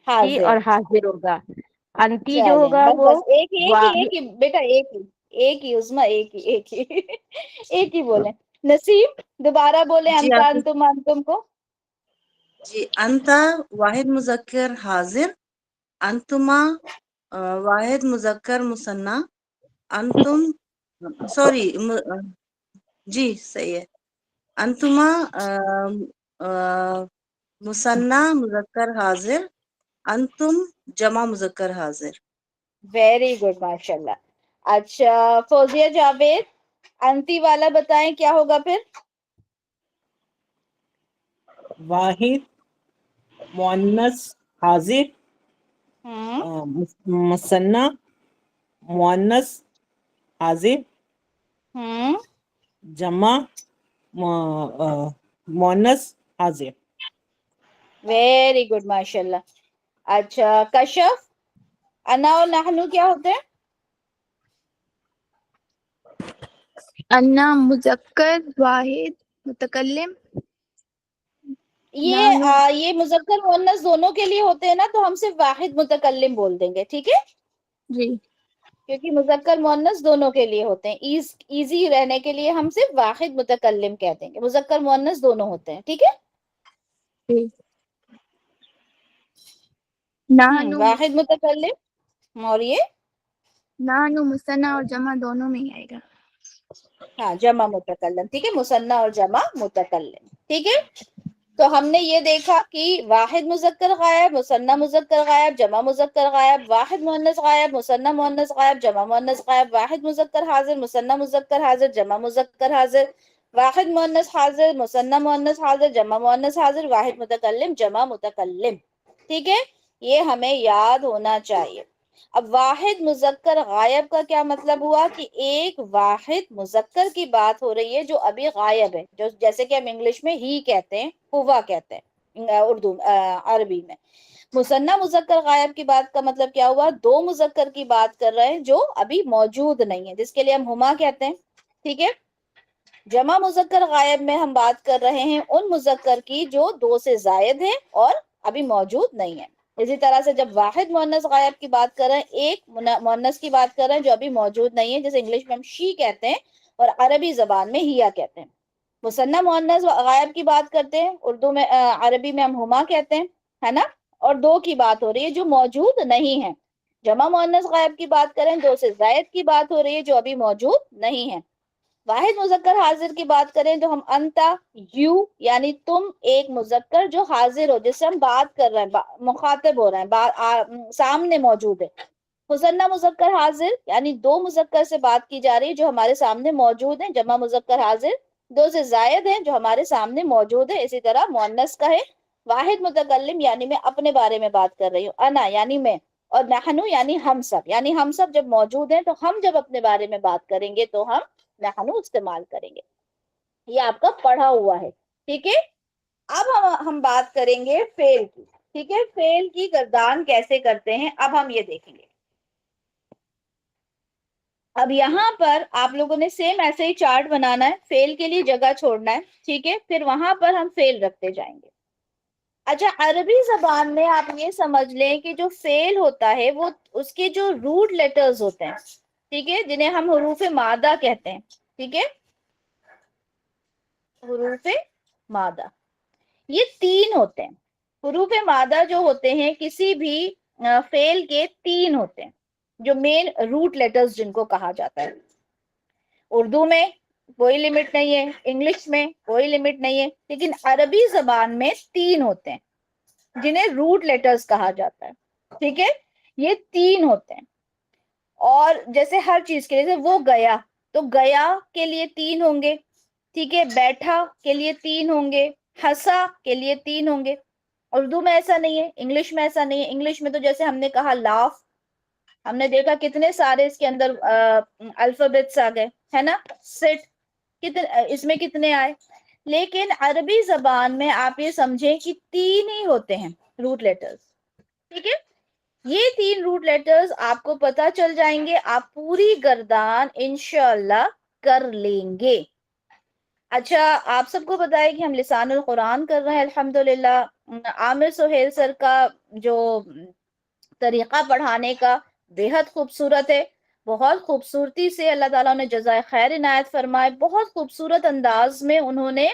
ہاں جی حاضر. اور حاضر ہوگا. انتی جو چلیں ہوگا بس وہ بس ایک ہی ایک ہی ایک ہی بیٹا، ایک ہی عظما، ایک ہی ایک ہی ایک ہی بولیں. نصیب دوبارہ بولیں جی انتا آپ انتم انتم کو. جی انتا واحد مذکر حاضر، انتما واحد مذکر مثنی، انتم سوری جی صحیح ہے. انتما مثنی مذکر حاضر، انتم جمع مذکر حاضر. ویری گڈ، ماشاء اللہ. اچھا فوزیہ جاوید، انتی والا بتائیں کیا ہوگا پھر؟ واحد مؤنث حاضر، ہوں مثنی مؤنث حاضر، ہوں. جمع مؤنث حاضر. ویری گڈ، ماشاء اللہ. اچھا کشف، انا اور نحنو کیا ہوتے ہیں؟ انا مذکر واحد متکلم. یہ مذکر مؤنث دونوں کے لیے ہوتے ہیں نا، تو ہم صرف واحد متکلم بول دیں گے. ٹھیک ہے، جی کیونکہ مذکر مؤنث دونوں کے لیے ہوتے ہیں. ایزی رہنے کے لیے ہم صرف واحد متکلم کہہ دیں گے، مذکر مؤنث دونوں ہوتے ہیں. ٹھیک ہے، جی. نحنو واحد متکلم. اور یہ نحنو مثنی اور جمع دونوں میں ہی آئے گا. ہاں جمع متکلم. ٹھیک ہے، مثنی اور جمع متکلم. ٹھیک ہے، تو ہم نے یہ دیکھا کہ واحد مذکر غائب، مثنی مذکر غائب، جمع مذکر غائب، واحد مؤنث غائب، مثنی مؤنث غائب، جمع مؤنث غائب، واحد مذکر حاضر، مثنی مذکر حاضر، جمع مذکر حاضر، واحد مؤنث حاضر، مثنی مؤنث حاضر، جمع مؤنث حاضر، واحد متکلم، جمع متکلم. ٹھیک ہے، یہ ہمیں یاد ہونا چاہیے. اب واحد مذکر غائب کا کیا مطلب ہوا کہ ایک واحد مذکر کی بات ہو رہی ہے جو ابھی غائب ہے، جو جیسے کہ ہم انگلش میں ہی کہتے ہیں، ہوا کہتے ہیں اردو عربی میں۔ مثنیٰ مذکر غائب کی بات کا مطلب کیا ہوا؟ دو مذکر کی بات کر رہے ہیں جو ابھی موجود نہیں ہے، جس کے لیے ہم ہما کہتے ہیں، ٹھیک ہے۔ جمع مذکر غائب میں ہم بات کر رہے ہیں ان مذکر کی جو دو سے زائد ہیں اور ابھی موجود نہیں ہے۔ اسی طرح سے جب واحد مؤنث غائب کی بات کر رہے ہیں، ایک مؤنث کی بات کر رہے ہیں جو ابھی موجود نہیں ہے، جیسے انگلش میں ہم شی کہتے ہیں اور عربی زبان میں ہیا کہتے ہیں۔ مثنیٰ مؤنث غائب کی بات کرتے ہیں، اردو میں عربی میں ہم ہما کہتے ہیں، ہے نا، اور دو کی بات ہو رہی ہے جو موجود نہیں ہے۔ جمع مؤنث غائب کی بات کریں، دو سے زائد کی بات ہو رہی ہے جو ابھی موجود نہیں ہے۔ واحد مذکر حاضر کی بات کریں تو ہم انتا، یو یعنی تم، ایک مذکر جو حاضر ہو، جس سے ہم بات کر رہے ہیں، مخاطب ہو رہے ہیں، سامنے موجود ہے۔ مثنیٰ مذکر حاضر یعنی دو مذکر سے بات کی جا رہی ہے جو ہمارے سامنے موجود ہیں۔ جمع مذکر حاضر دو سے زائد ہیں جو ہمارے سامنے موجود ہے۔ اسی طرح مؤنث کا ہے واحد متکلم یعنی میں اپنے بارے میں بات کر رہی ہوں، انا یعنی میں، اور نحنو یعنی ہم سب، یعنی ہم سب جب موجود ہیں تو ہم جب اپنے بارے میں بات کریں گے تو ہم نحنو استعمال کریں گے۔ یہ آپ کا پڑھا ہوا ہے، ٹھیک ہے۔ اب ہم بات کریں گے فعل کی، ٹھیک ہے۔ فعل کی گردان کیسے کرتے ہیں اب ہم یہ دیکھیں گے۔ اب یہاں پر آپ لوگوں نے سیم ایسے ہی چارٹ بنانا ہے، فعل کے لیے جگہ چھوڑنا ہے، ٹھیک ہے، پھر وہاں پر ہم فعل رکھتے جائیں گے۔ اچھا، عربی زبان میں آپ یہ سمجھ لیں کہ جو فعل ہوتا ہے وہ اس کے جو روٹ لیٹرز ہوتے ہیں، ٹھیک ہے، جنہیں ہم حروف مادہ کہتے ہیں، ٹھیک ہے، حروف مادہ، یہ تین ہوتے ہیں۔ حروف مادہ جو ہوتے ہیں کسی بھی فعل کے تین ہوتے ہیں، جو مین روٹ لیٹرز جن کو کہا جاتا ہے۔ اردو میں کوئی لمٹ نہیں ہے، انگلش میں کوئی لمٹ نہیں ہے، لیکن عربی زبان میں تین ہوتے ہیں جنہیں روٹ لیٹرز کہا جاتا ہے، ٹھیک ہے، یہ تین ہوتے ہیں۔ اور جیسے ہر چیز کے لیے، جیسے وہ گیا تو گیا کے لیے تین ہوں گے، ٹھیک ہے، بیٹھا کے لیے تین ہوں گے، ہنسا کے لیے تین ہوں گے۔ اردو میں ایسا نہیں ہے، انگلش میں ایسا نہیں ہے۔ انگلش میں تو جیسے ہم نے کہا لاف، ہم نے دیکھا کتنے سارے اس کے اندر الفابیٹس آ گئے، ہے نا، سٹ اس میں کتنے آئے۔ لیکن عربی زبان میں آپ یہ سمجھیں کہ تین ہی ہوتے ہیں روٹ لیٹرز، ٹھیک ہے۔ یہ تین روٹ لیٹرز آپ کو پتا چل جائیں گے، آپ پوری گردان انشاءاللہ کر لیں گے۔ اچھا، آپ سب کو پتا ہے کہ ہم لسان القرآن کر رہے ہیں الحمدللہ۔ عامر سہیل سر کا جو طریقہ پڑھانے کا بےحد خوبصورت ہے، بہت خوبصورتی سے اللہ تعالیٰ نے جزائے خیر عنایت فرمائے، بہت خوبصورت انداز میں انہوں نے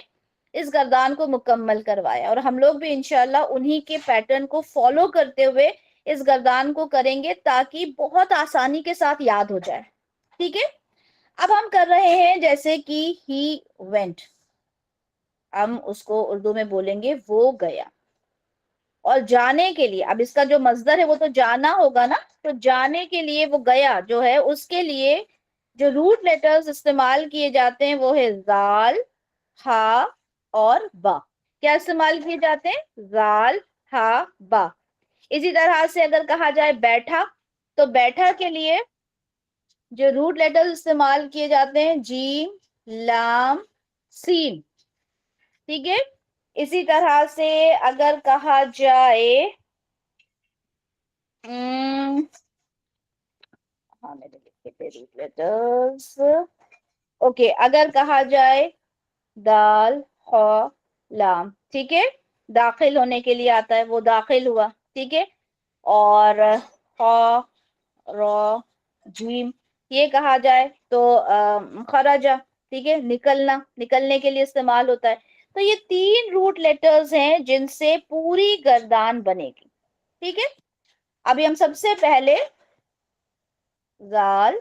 اس گردان کو مکمل کروایا، اور ہم لوگ بھی انشاءاللہ انہی کے پیٹرن کو فالو کرتے ہوئے اس گردان کو کریں گے تاکہ بہت آسانی کے ساتھ یاد ہو جائے، ٹھیک ہے۔ اب ہم کر رہے ہیں جیسے کہ ہی وینٹ، ہم اس کو اردو میں بولیں گے وہ گیا، اور جانے کے لیے اب اس کا جو مصدر ہے وہ تو جانا ہوگا نا، تو جانے کے لیے وہ گیا جو ہے اس کے لیے جو روٹ لیٹرز استعمال کیے جاتے ہیں وہ ہے زال، ہا اور با۔ کیا استعمال کیے جاتے ہیں؟ زال، ہا، با۔ اسی طرح سے اگر کہا جائے بیٹھا، تو بیٹھا کے لیے جو روٹ لیٹرز استعمال کیے جاتے ہیں جیم، لام، سین، ٹھیک ہے۔ اسی طرح سے اگر کہا جائے روٹ لیٹرز، اوکے، اگر کہا جائے دال، خا، لام، ٹھیک ہے، داخل ہونے کے لیے آتا ہے، وہ داخل ہوا، ٹھیک ہے، اور خا، را، جیم، یہ کہا جائے تو خراجہ، ٹھیک ہے، نکلنا، نکلنے کے لیے استعمال ہوتا ہے۔ تو یہ تین روٹ لیٹرز ہیں جن سے پوری گردان بنے گی، ٹھیک ہے۔ ابھی ہم سب سے پہلے زال،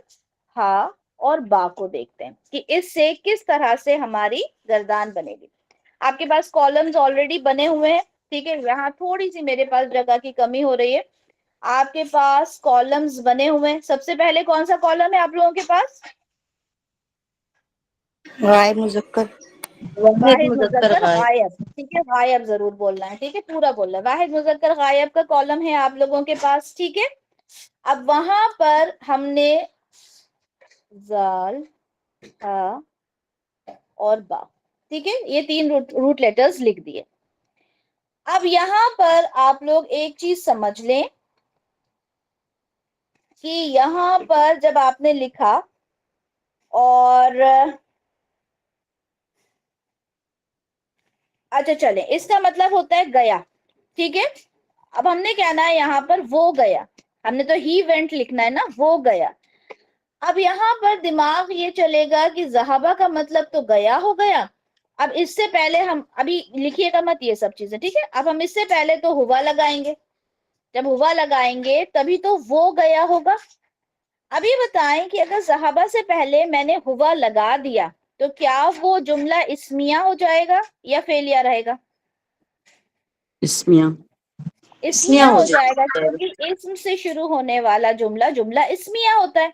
ہا اور با کو دیکھتے ہیں کہ اس سے کس طرح سے ہماری گردان بنے گی۔ آپ کے پاس کالمز آلریڈی بنے ہوئے ہیں، ٹھیک ہے، یہاں تھوڑی سی میرے پاس جگہ کی کمی ہو رہی ہے۔ آپ کے پاس کالمز بنے ہوئے ہیں، سب سے پہلے کون سا کالم ہے آپ لوگوں کے پاس؟ غائب مذکر، واحد مذکر غائب، ٹھیک ہے، غائب ضرور بولنا ہے، ٹھیک ہے، پورا بولنا ہے۔ واحد مذکر غائب کا کالم ہے آپ لوگوں کے پاس، ٹھیک ہے۔ اب وہاں پر ہم نے زال، ہا اور با، ٹھیک ہے، یہ 3 روٹ لیٹرز لکھ دیے. اب یہاں پر آپ لوگ ایک چیز سمجھ لیں کہ یہاں پر جب آپ نے لکھا اور اچھا چلیں، اس کا مطلب ہوتا ہے گیا، ٹھیک ہے. اب ہم نے کہنا ہے یہاں پر وہ گیا، ہم نے تو ہی وینٹ لکھنا ہے نا، وہ گیا. اب یہاں پر دماغ یہ چلے گا کہ ذہبہ کا مطلب تو گیا ہو گیا. اب اس سے پہلے ہم ابھی لکھیے گا مت یہ سب چیزیں، ٹھیک ہے. اب ہم اس سے پہلے تو ہوا لگائیں گے، جب ہوا لگائیں گے تبھی تو وہ گیا ہوگا. اب یہ بتائیں کہ اگر ذہبہ سے پہلے میں نے ہوا لگا دیا تو کیا وہ جملہ اسمیہ ہو جائے گا یا فعلیہ رہے گا؟ اسمیہ. اسمیہ ہو جائے گا، کیونکہ اسم سے شروع ہونے والا جملہ اسمیہ ہوتا ہے.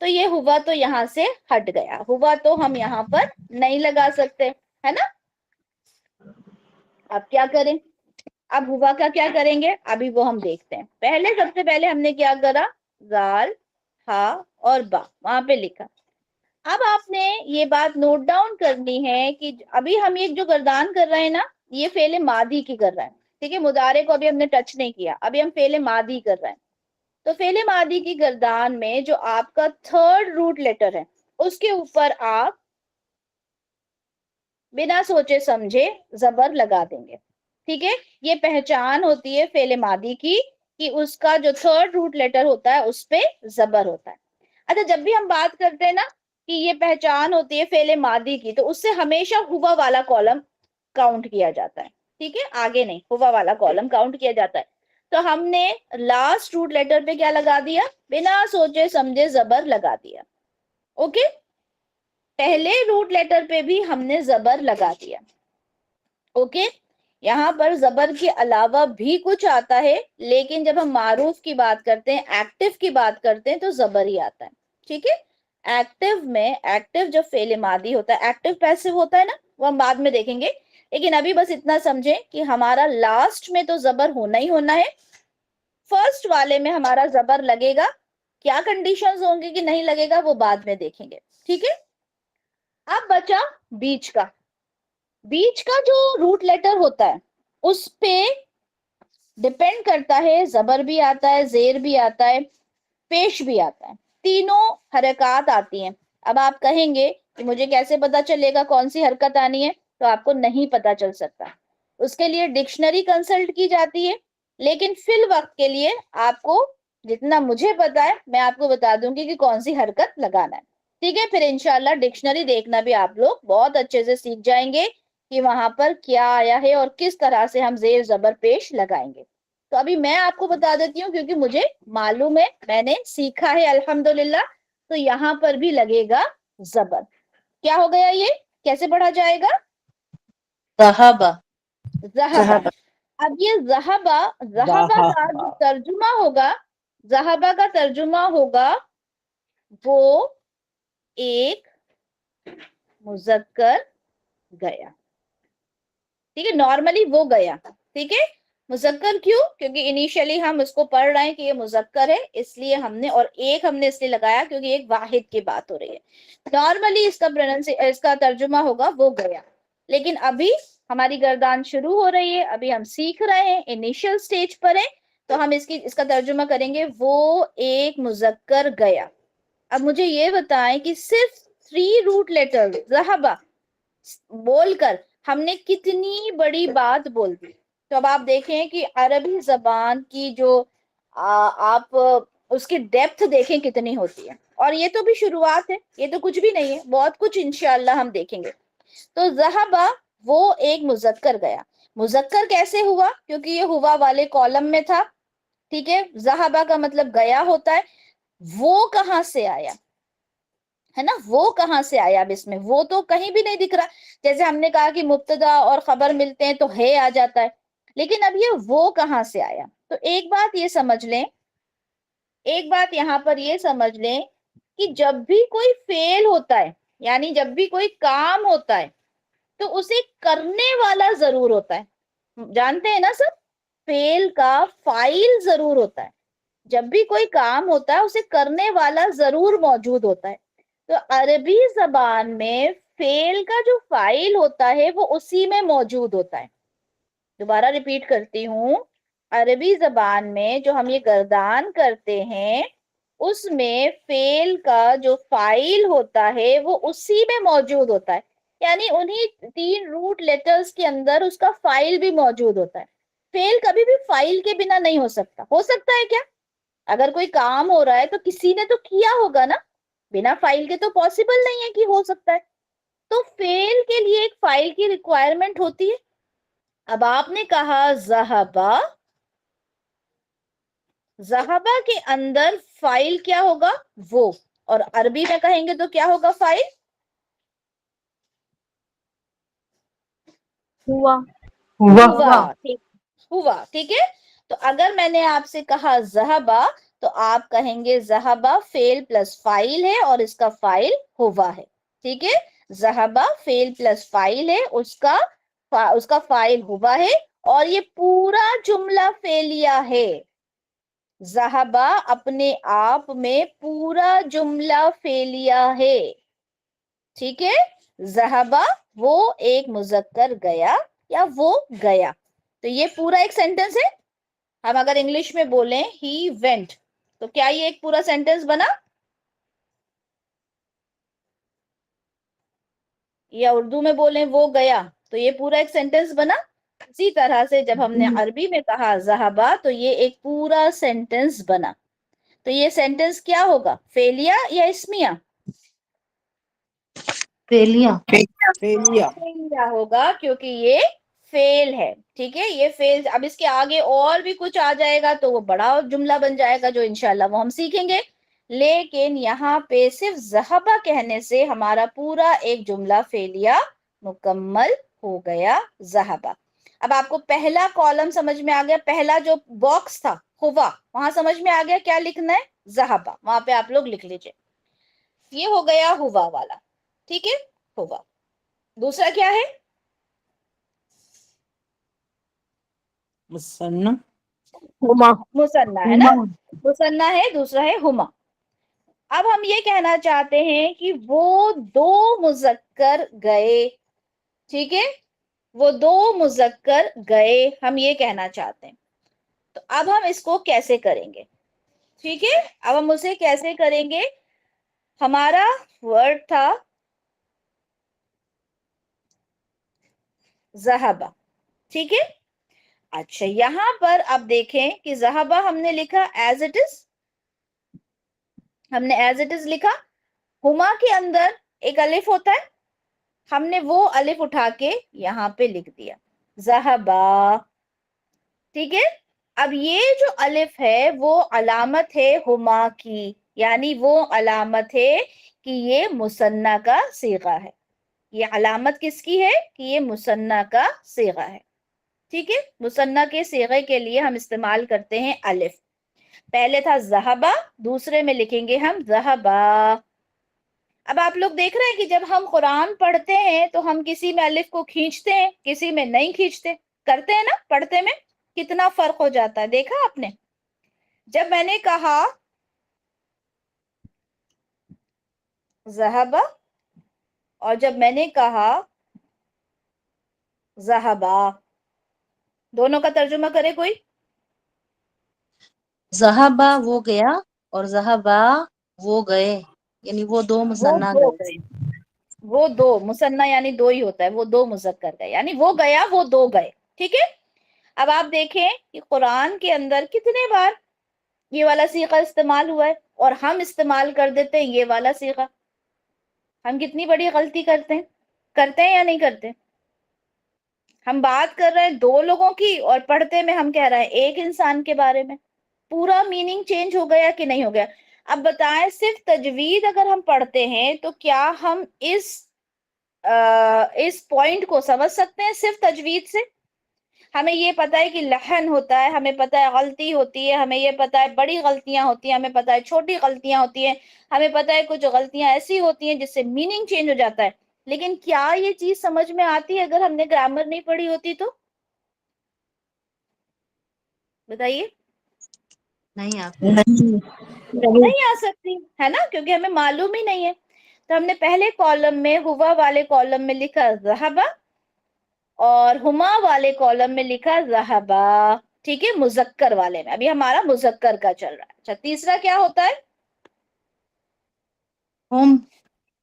تو یہ ہوا تو یہاں سے ہٹ گیا، ہوا تو ہم یہاں پر نہیں لگا سکتے، ہے نا. اب کیا کریں؟ اب ہوا کا کیا کریں گے ابھی وہ ہم دیکھتے ہیں. پہلے سب سے پہلے ہم نے کیا کرا، زال، ہا اور با وہاں پہ لکھا. اب آپ نے یہ بات نوٹ ڈاؤن کرنی ہے کہ ابھی ہم یہ جو گردان کر رہے ہیں نا، یہ فعل ماضی کی کر رہے ہیں، ٹھیک ہے. مضارع کو ابھی ہم نے ٹچ نہیں کیا، ابھی ہم فعل ماضی کر رہے ہیں. تو فعل ماضی کی گردان میں جو آپ کا 3rd روٹ لیٹر ہے اس کے اوپر آپ بنا سوچے سمجھے زبر لگا دیں گے، ٹھیک ہے. یہ پہچان ہوتی ہے فعل ماضی کی کہ اس کا جو 3rd روٹ لیٹر ہوتا ہے اس پہ زبر ہوتا ہے. اچھا، جب بھی ہم بات کرتے ہیں نا کہ یہ پہچان ہوتی ہے فعل ماضی کی، تو اس سے ہمیشہ ہوا والا کالم کاؤنٹ کیا جاتا ہے، ٹھیک ہے. آگے نہیں، ہوا والا کالم کاؤنٹ کیا جاتا ہے. تو ہم نے لاسٹ روٹ لیٹر پہ کیا لگا دیا، بنا سوچے سمجھے زبر لگا دیا. اوکے، پہلے روٹ لیٹر پہ بھی ہم نے زبر لگا دیا. اوکے، یہاں پر زبر کے علاوہ بھی کچھ آتا ہے، لیکن جب ہم معروف کی بات کرتے ہیں، ایکٹیو کی بات کرتے ہیں، تو زبر ہی آتا ہے، ٹھیک ہے. ایکٹیو میں، ایکٹیو جو فعل ماضی ہوتا ہے، ایکٹیو پیسو ہوتا ہے نا، وہ ہم بعد میں دیکھیں گے. لیکن ابھی بس اتنا سمجھیں کہ ہمارا لاسٹ میں تو زبر ہونا ہی ہونا ہے. فرسٹ والے میں ہمارا زبر لگے گا، کیا کنڈیشنز ہوں گی کہ نہیں لگے گا وہ بعد میں دیکھیں گے، ٹھیک ہے. اب بچا بیچ کا. بیچ کا جو روٹ لیٹر ہوتا ہے اس پہ ڈپینڈ کرتا ہے، زبر بھی آتا ہے، زیر بھی آتا ہے، پیش بھی آتا ہے، تینوں حرکات آتی ہیں. اب آپ کہیں گے کہ مجھے کیسے پتا چلے گا کون سی حرکت آنی ہے، تو آپ کو نہیں پتا چل سکتا. اس کے لیے ڈکشنری کنسلٹ کی جاتی ہے، لیکن فی الوقت کے لیے آپ کو جتنا مجھے پتا ہے میں آپ کو بتا دوں گی کہ کون سی حرکت لگانا ہے، ٹھیک ہے. پھر انشاءاللہ ڈکشنری دیکھنا بھی آپ لوگ بہت اچھے سے سیکھ جائیں گے کہ وہاں پر کیا آیا ہے اور کس طرح سے ہم زیر زبر پیش لگائیں گے. تو ابھی میں آپ کو بتا دیتی ہوں کیونکہ مجھے معلوم ہے، میں نے سیکھا ہے الحمدللہ. تو یہاں پر بھی لگے گا زبر. کیا ہو گیا، یہ کیسے پڑھا جائے گا، ذہبہ. ذہبہ. اب یہ ذہبہ، ذہبہ کا جو ترجمہ ہوگا، ذہبہ کا ترجمہ ہوگا وہ ایک مذکر گیا، ٹھیک ہے. نارملی وہ گیا، ٹھیک ہے. مذکر کیوں؟ کیونکہ انیشلی ہم اس کو پڑھ رہے ہیں کہ یہ مذکر ہے، اس لیے ہم نے، اور ایک ہم نے اس لیے لگایا کیونکہ ایک واحد کی بات ہو رہی ہے. نارملی اس کا ترجمہ ہوگا وہ گیا. لیکن ابھی ہماری گردان شروع ہو رہی ہے، ابھی ہم سیکھ رہے ہیں، انیشل سٹیج پر ہیں، تو ہم اس کا ترجمہ کریں گے وہ ایک مذکر گیا. اب مجھے یہ بتائیں کہ صرف 3 روٹ لیٹر ذہبہ بول کر ہم نے کتنی بڑی بات بول دی. تو اب آپ دیکھیں کہ عربی زبان کی جو آپ اس کی ڈیپتھ دیکھیں کتنی ہوتی ہے. اور یہ تو بھی شروعات ہے، یہ تو کچھ بھی نہیں ہے، بہت کچھ انشاءاللہ ہم دیکھیں گے. تو ذہبہ وہ ایک مذکر گیا. مذکر کیسے ہوا؟ کیونکہ یہ ہوا والے کالم میں تھا، ٹھیک ہے. ذہبہ کا مطلب گیا ہوتا ہے. وہ کہاں سے آیا ہے نا، وہ کہاں سے آیا؟ اب اس میں وہ تو کہیں بھی نہیں دکھ رہا. جیسے ہم نے کہا کہ مبتدا اور خبر ملتے ہیں تو ہے آ جاتا ہے، لیکن اب یہ وہ کہاں سے آیا؟ تو ایک بات یہ سمجھ لیں، ایک بات یہاں پر یہ سمجھ لیں کہ جب بھی کوئی فعل ہوتا ہے، یعنی جب بھی کوئی کام ہوتا ہے، تو اسے کرنے والا ضرور ہوتا ہے. جانتے ہیں نا سب، فعل کا فاعل ضرور ہوتا ہے. جب بھی کوئی کام ہوتا ہے اسے کرنے والا ضرور موجود ہوتا ہے. تو عربی زبان میں فعل کا جو فاعل ہوتا ہے وہ اسی میں موجود ہوتا ہے. دوبارہ ریپیٹ کرتی ہوں, عربی زبان میں جو ہم یہ گردان کرتے ہیں اس میں فعل کا جو فاعل ہوتا ہے وہ اسی میں موجود ہوتا ہے, یعنی انہی 3 روٹ لیٹرز کے اندر اس کا فاعل بھی موجود ہوتا ہے. فعل کبھی بھی فاعل کے بنا نہیں ہو سکتا. ہو سکتا ہے کیا؟ اگر کوئی کام ہو رہا ہے تو کسی نے تو کیا ہوگا نا, بنا فاعل کے تو پاسبل نہیں ہے کہ ہو سکتا ہے. تو فعل کے لیے ایک فاعل کی ریکوائرمنٹ ہوتی ہے. اب آپ نے کہا ذہبا, ذہبا کے اندر فاعل کیا ہوگا؟ وہ. اور عربی میں کہیں گے تو کیا ہوگا فاعل؟ ہوا. ہوا. ہوا, ٹھیک ہے. تو اگر میں نے آپ سے کہا ذہبا تو آپ کہیں گے ذہبا فعل پلس فاعل ہے اور اس کا فاعل ہوا ہے. ٹھیک ہے, ذہبا فعل پلس فاعل ہے, اس کا فاعل ہوا ہے, اور یہ پورا جملہ فعلیہ ہے. ذہبا اپنے آپ میں پورا جملہ فعلیہ ہے. ٹھیک ہے, ذہبا وہ ایک مذکر گیا یا وہ گیا, تو یہ پورا ایک سینٹنس ہے. ہم اگر انگلش میں بولیں ہی وینٹ تو کیا یہ ایک پورا سینٹنس بنا؟ یا اردو میں بولیں وہ گیا تو یہ پورا ایک سینٹنس بنا؟ اسی طرح سے جب ہم نے عربی میں کہا ذہبا تو یہ ایک پورا سینٹنس بنا. تو یہ سینٹنس کیا ہوگا, فعلیہ یا اسمیہ؟ فعلیہ. فعلیہ. فعلیہ ہوگا کیونکہ یہ فعل ہے. ٹھیک ہے, یہ فعل. اب اس کے آگے اور بھی کچھ آ جائے گا تو وہ بڑا جملہ بن جائے گا جو انشاءاللہ وہ ہم سیکھیں گے, لیکن یہاں پہ صرف ذہبا کہنے سے ہمارا پورا ایک جملہ فعلیہ مکمل ہو گیا, ذہبا. اب آپ کو پہلا کالم سمجھ میں آ گیا, پہلا جو باکس تھا ہوا, وہاں سمجھ میں آ گیا کیا لکھنا ہے؟ ذہبا. وہاں پہ آپ لوگ لکھ لیجئے. یہ ہو گیا ہوا والا. ٹھیک ہے, ہوا. دوسرا کیا ہے؟ مثنى. ہما. مثنیٰ ہے نا, مثنیٰ ہے. دوسرا ہے ہما. اب ہم یہ کہنا چاہتے ہیں کہ وہ 2 مذکر گئے. ٹھیک ہے, وہ 2 مذکر گئے, ہم یہ کہنا چاہتے ہیں. تو اب ہم اس کو کیسے کریں گے؟ ٹھیک ہے, اب ہم اسے کیسے کریں گے؟ ہمارا ورڈ تھا ذہبا. ٹھیک ہے, اچھا یہاں پر اب دیکھیں کہ ذہبا ہم نے لکھا ایز اٹ از, ہم نے ایز اٹ از لکھا. ہما کے اندر ایک الف ہوتا ہے, ہم نے وہ الف اٹھا کے یہاں پہ لکھ دیا ذہبا. ٹھیک ہے, اب یہ جو الف ہے وہ علامت ہے ہما کی, یعنی وہ علامت ہے کہ یہ مثنیٰ کا صیغہ ہے. یہ علامت کس کی ہے؟ کہ یہ مثنیٰ کا صیغہ ہے. ٹھیک ہے, مثنیٰ کے صیغے کے لیے ہم استعمال کرتے ہیں الف. پہلے تھا ذہبا, دوسرے میں لکھیں گے ہم ذہبا. اب آپ لوگ دیکھ رہے ہیں کہ جب ہم قرآن پڑھتے ہیں تو ہم کسی میں الف کو کھینچتے ہیں, کسی میں نہیں کھینچتے. کرتے ہیں نا, پڑھتے میں کتنا فرق ہو جاتا ہے, دیکھا آپ نے؟ جب میں نے کہا ذہبا اور جب میں نے کہا ذہبا, دونوں کا ترجمہ کرے کوئی؟ ذہبا وہ گیا اور ذہبا وہ گئے, یعنی وہ 2 وہ مثنیٰ 2 گئے. گئے. وہ 2 مثنیٰ یعنی 2 ہی ہوتا ہے, وہ 2 مذکر گئے, یعنی وہ گیا وہ 2 گئے. ٹھیک ہے, اب آپ دیکھیں کہ قرآن کے اندر کتنے بار یہ والا صیغہ استعمال ہوا ہے, اور ہم استعمال کر دیتے ہیں یہ والا صیغہ. ہم کتنی بڑی غلطی کرتے ہیں یا نہیں کرتے؟ ہم بات کر رہے ہیں 2 لوگوں کی اور پڑھتے میں ہم کہہ رہے ہیں ایک انسان کے بارے میں. پورا میننگ چینج ہو گیا کہ نہیں ہو گیا؟ اب بتائیں, صرف تجوید اگر ہم پڑھتے ہیں تو کیا ہم اس پوائنٹ کو سمجھ سکتے ہیں صرف تجوید سے؟ ہمیں یہ پتا ہے کہ لحن ہوتا ہے, ہمیں پتا ہے غلطی ہوتی ہے, ہمیں یہ پتا ہے بڑی غلطیاں ہوتی ہیں, ہمیں پتا ہے چھوٹی غلطیاں ہوتی ہیں, ہمیں پتا ہے کچھ غلطیاں ایسی ہوتی ہیں جس سے میننگ چینج ہو جاتا ہے. لیکن کیا یہ چیز سمجھ میں آتی ہے اگر ہم نے گرامر نہیں پڑھی ہوتی تو؟ بتائیے. نہیں آپ نہیں آ سکتی ہے نا، کیونکہ ہمیں معلوم ہی نہیں ہے. تو ہم نے پہلے کالم میں ہوا والے کالم میں لکھا ذہبا، اور ہما والے کالم میں لکھا ذہبا. ٹھیک ہے، مذکر والے میں ابھی ہمارا مذکر کا چل رہا ہے. اچھا، تیسرا کیا ہوتا ہے؟ ہم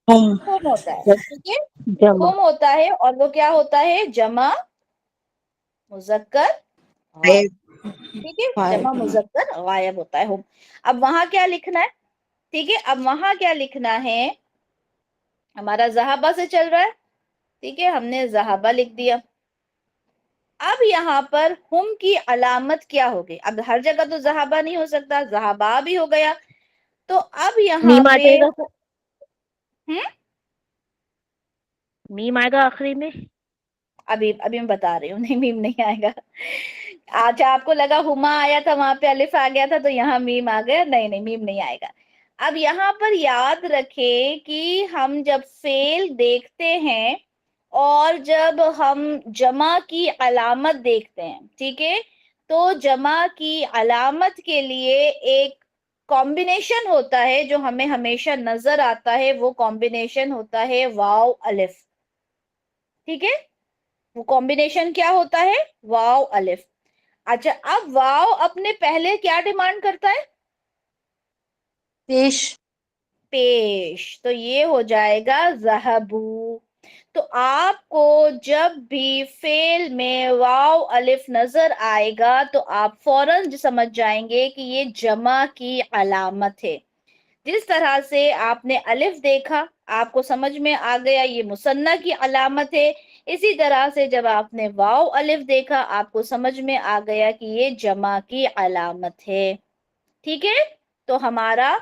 ہم ہوتا ہے. ٹھیک ہے، جمع ہم ہوتا ہے، اور وہ کیا ہوتا ہے؟ جمع مذکر غائب. ٹھیک ہے، جمع مذکر غائب ہوتا ہے ہم. اب وہاں کیا لکھنا ہے؟ ٹھیک ہے، اب وہاں کیا لکھنا ہے؟ ہمارا ذہبہ سے چل رہا ہے. ٹھیک ہے، ہم نے ذہبہ لکھ دیا. اب یہاں پر ہم کی علامت کیا ہوگی؟ اب ہر جگہ تو ذہبہ نہیں ہو سکتا، ذہبہ بھی ہو گیا. تو اب یہاں میم آ پہ جائے گا، ہم میم آئے گا آخری میں. ابھی میں بتا رہی ہوں. نہیں، میم نہیں آئے گا. اچھا، آپ کو لگا ہما آیا تھا وہاں پہ الف آ گیا تھا تو یہاں میم آ گیا. نہیں، میم نہیں آئے گا. اب یہاں پر یاد رکھیں کہ ہم جب فعل دیکھتے ہیں اور جب ہم جمع کی علامت دیکھتے ہیں، ٹھیک ہے، تو جمع کی علامت کے لیے ایک کمبینیشن ہوتا ہے جو ہمیں ہمیشہ نظر آتا ہے. وہ کمبینیشن ہوتا ہے واو الف. ٹھیک ہے، وہ کمبینیشن کیا ہوتا ہے؟ واو الف. اچھا، اب واو اپنے پہلے کیا ڈیمانڈ کرتا ہے؟ پیش. پیش. تو یہ ہو جائے گا ذہبو. تو آپ کو جب بھی فعل میں واو الف نظر آئے گا تو آپ فوراً سمجھ جائیں گے کہ یہ جمع کی علامت ہے. جس طرح سے آپ نے الف دیکھا آپ کو سمجھ میں آ گیا یہ مثنیٰ کی علامت ہے، اسی طرح سے جب آپ نے واو الف دیکھا آپ کو سمجھ میں آ گیا کہ یہ جمع کی علامت ہے. ٹھیک ہے، تو ہمارا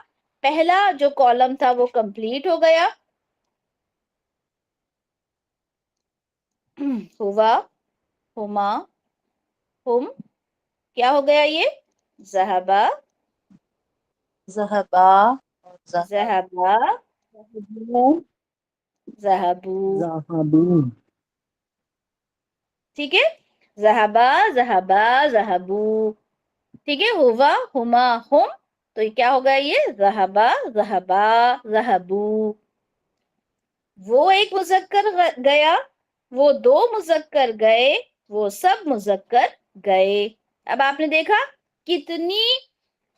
پہلا جو کالم تھا وہ کمپلیٹ ہو گیا. ہوا، ہما، ہم. کیا ہو گیا یہ؟ ذہبا، ذہبا اور ذہبا، ذہبو. ذہبوا. ٹھیک ہے، ذہبا، ذہبا، ذہبو. ٹھیک ہے، ہوا، ہما، ہم. تو یہ کیا ہوگا؟ یہ ذہبا، ذہبا، ذہبو. وہ ایک مذکر گیا، وہ دو مذکر گئے، وہ سب مذکر گئے. اب آپ نے دیکھا کتنی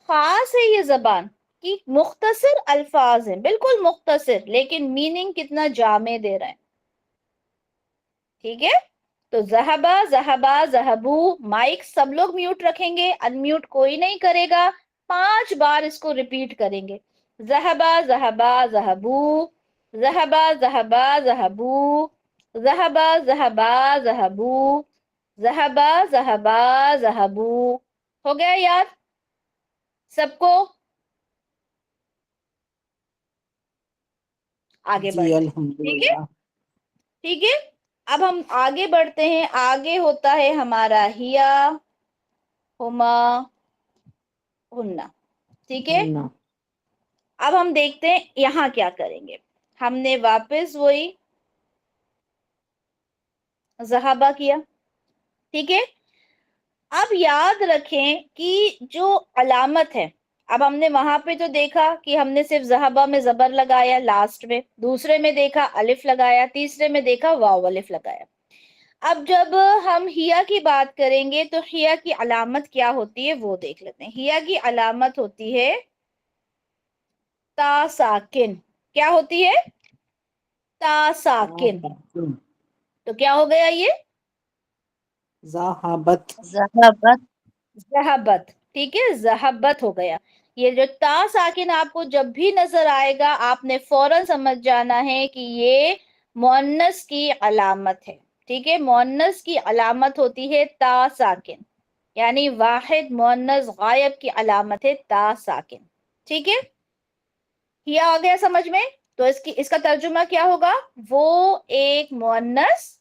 خاص ہے یہ زبان، کہ مختصر الفاظ ہیں، بالکل مختصر، لیکن میننگ کتنا جامع دے رہے ہیں. ٹھیک ہے، تو ذہبا، ذہبا، ذہبو. مائک سب لوگ میوٹ رکھیں گے، ان میوٹ کوئی نہیں کرے گا. 5 بار اس کو ریپیٹ کریں گے. ذہبا، ذہبا، ذہبو. ذہبا، ذہبا، ذہبو. ذہبا، ذہبا، ذہبو. ذہبا، ذہبا، ذہبو. ہو گیا یاد سب کو؟ آگے جی بڑھتے ہیں. ٹھیک ہے، الحمدللہ. ٹھیک ہے. اب ہم آگے بڑھتے ہیں. آگے ہوتا ہے ہمارا ہیا، ہما، ہننا. ٹھیک ہے، نہ. اب ہم دیکھتے ہیں یہاں کیا کریں گے. ہم نے واپس وہی ذہابہ کیا. ٹھیک ہے، اب یاد رکھیں کہ جو علامت ہے، اب ہم نے وہاں پہ جو دیکھا کہ ہم نے صرف ذہابہ میں زبر لگایا لاسٹ میں، دوسرے میں دیکھا الف لگایا، تیسرے میں دیکھا واو الف لگایا. اب جب ہم ہیا کی بات کریں گے تو ہیا کی علامت کیا ہوتی ہے وہ دیکھ لیتے ہیں. ہیا کی علامت ہوتی ہے تا ساکن. کیا ہوتی ہے؟ تا ساکن. تو کیا ہو گیا یہ؟ ذہبت. ذہبت. ذہبت. ٹھیک ہے، ذہبت ہو گیا. یہ جو تا ساکن آپ کو جب بھی نظر آئے گا آپ نے فوراً سمجھ جانا ہے کہ یہ مؤنث کی علامت ہے. ٹھیک ہے، مؤنث کی علامت ہوتی ہے تا ساکن، یعنی واحد مؤنث غائب کی علامت ہے تا ساکن. ٹھیک ہے، یہ آ گیا سمجھ میں؟ تو اس کا ترجمہ کیا ہوگا؟ وہ ایک مؤنث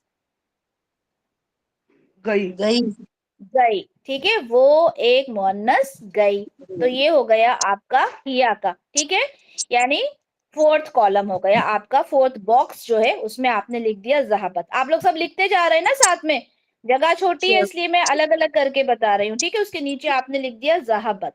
گئی. گئی. گئی. ٹھیک ہے، وہ ایک مؤنث گئی. تو یہ ہو گیا آپ کا ہیا کا. ٹھیک ہے، یعنی 4th کالم ہو گیا آپ کا. 4th باکس جو ہے اس میں آپ نے لکھ دیا ذہبت. آپ لوگ سب لکھتے جا رہے ہیں نا ساتھ میں، جگہ چھوٹی ہے اس لیے میں الگ الگ کر کے بتا رہی ہوں. ٹھیک ہے، اس کے نیچے آپ نے لکھ دیا ذہبت.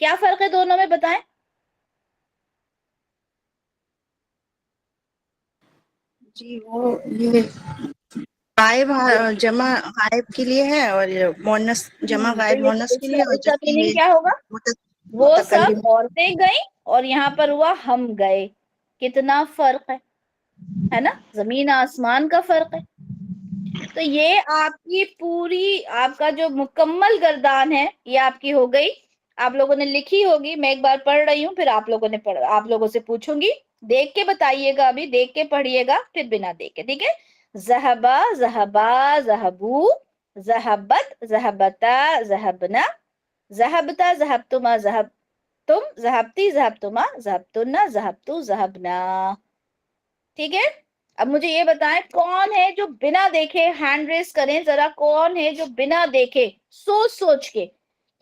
کیا فرق ہے دونوں میں بتائیں؟ جی وہ یہ غائب جمع غائب کے لیے ہے اور مونس جمع تو غائب یہ مونس کے لیے، اور اس کا جبکہ میننگ یہ کیا ہوگا؟ وہ سب متکلم عورتیں گئیں اور یہاں پر ہوا ہم گئے. کتنا فرق ہے نا، زمین آسمان کا فرق ہے. تو یہ آپ کی پوری، آپ کا جو مکمل گردان ہے یہ آپ کی ہو گئی. آپ لوگوں نے لکھی ہوگی، میں ایک بار پڑھ رہی ہوں پھر آپ لوگوں سے پوچھوں گی. دیکھ کے بتائیے گا، ابھی دیکھ کے پڑھیے گا پھر بنا دیکھ کے، ٹھیک ہے؟ ذہبا ذہبا ذہبو، ذہبت ذہبتا ذہبنا، ذہبتا ذہبتما ذہبتم، ذہبتی ذہبتما ذہبتنا، ذہبتو ذہبنا. ٹھیک ہے؟ اب مجھے یہ بتائیں کون ہے جو بنا دیکھے، ہینڈ ریز کریں ذرا، کون ہے جو بنا دیکھے سوچ سوچ کے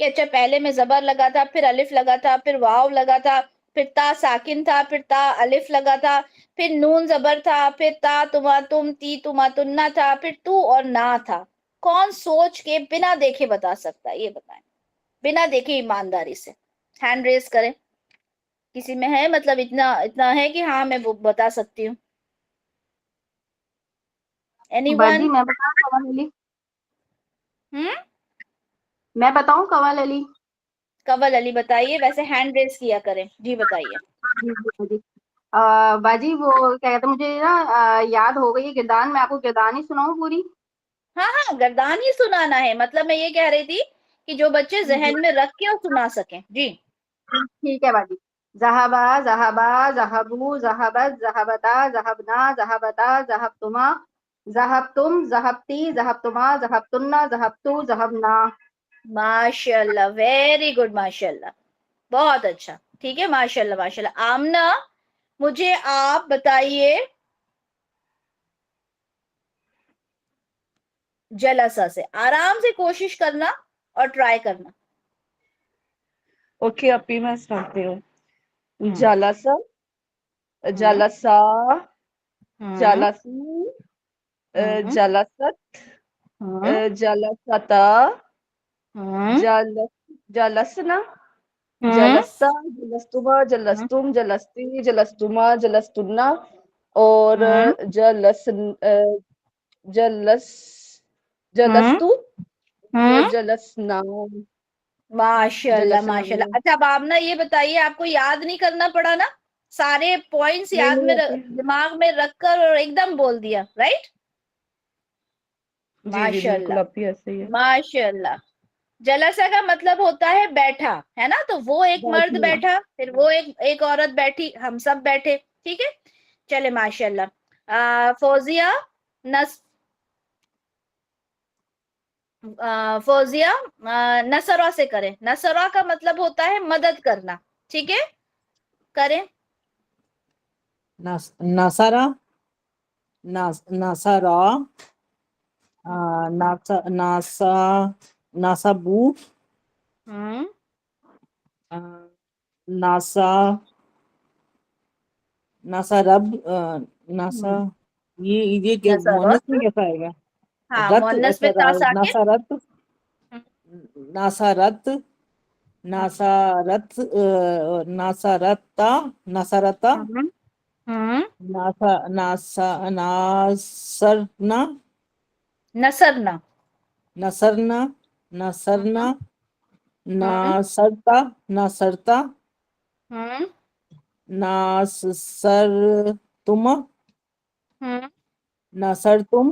کہ اچھا پہلے میں زبر لگا تھا، پھر الف لگا تھا، پھر واو لگا تھا، پھر تا ساکن تھا، پھر تا الف لگا تھا، پھر نون زبر تھا، پھر تا تما تم، تی تما تننا تھا، پھر تو اور نا تھا. کون سوچ کے بنا دیکھے بتا سکتا ہے؟ یہ بتائیں بنا دیکھے ایمانداری سے. ہینڈ ریز کریں. کسی میں ہے مطلب اتنا ہے کہ ہاں میں بتا سکتی ہوں؟ Any one? باجی میں بتاؤں کنول علی، ہم میں بتاؤں کنول علی. کنول علی بتائیے، ویسے ہینڈ ریز کیا کریں. جی بتائیے. جی جی جی. باجی وہ کیا کہتے ہیں، مجھے نا یاد ہو گئی گردان، میں آپ کو گردان ہی سناؤں پوری؟ ہاں ہاں گردان ہی سنانا ہے، مطلب میں یہ کہہ رہی تھی کہ جو بچے ذہن میں رکھ کے اور سنا سکیں. جی ٹھیک ہے باجی. ذہبا ذہبا ذہبو ذہبت ذہبتا ذہبنا ذہبتا ذہبتما ذہبتم ذہبتی ذہبتما ذہبتنا ذہبتو ذہبنا. ماشاء اللہ، ویری گڈ، ماشاء اللہ، بہت اچھا. ٹھیک ہے، ماشاء اللہ ماشاء اللہ. آمنہ مجھے آپ بتائیے جلسہ سے، آرام سے کوشش کرنا اور ٹرائی کرنا. اوکے اپی میں سناتی ہوں. ہوں جلسہ، ہوں جلسہ، ہوں جلسی، ہوں جلست، ہوں جلستا، ہوں جلسنا، ہوں جلستا، جلستما، جلستم، جلستی، جلستما، جلستنا، اور ہوں جلس ہوں جلستو، ہوں جلسنا. ماشاء اللہ جلسنا ماشاء اللہ. اچھا اب آپ نا یہ بتائیے، آپ کو یاد نہیں کرنا پڑا نا؟ سارے پوائنٹس نہیں یاد نہیں میں آتی. دماغ میں رکھ کر اور ایک دم بول دیا، رائٹ؟ جی جی ماشاء بالکل اللہ اپی ایسے ہی ہے. ماشاء اللہ. جلسہ کا مطلب ہوتا ہے بیٹھا، ہے نا؟ تو وہ ایک مرد بیٹھنا. بیٹھا، پھر وہ ایک عورت بیٹھی، ہم سب بیٹھے. ٹھیک ہے، چلے ماشاء اللہ. فوزیہ فوزیہ نصرہ سے کریں. نصرہ کا مطلب ہوتا ہے مدد کرنا. ٹھیک ہے، کریں. نصرہ، نصرہ، نصبو، ہوں ناسا، ناسا ناسا، یہ مونس نصرت، میں کیسا آئے گا؟ ہاں رت، مونس اچھا میں تا ساکن. ناسا رت، ناسا رت، ناسا رت، ناسا رتا، ناسا رتا، ناصرنا، نصرنا، نصرنا، نصرنا، ناصرتا، ناصرتا، ناصرتم، ناصرتم،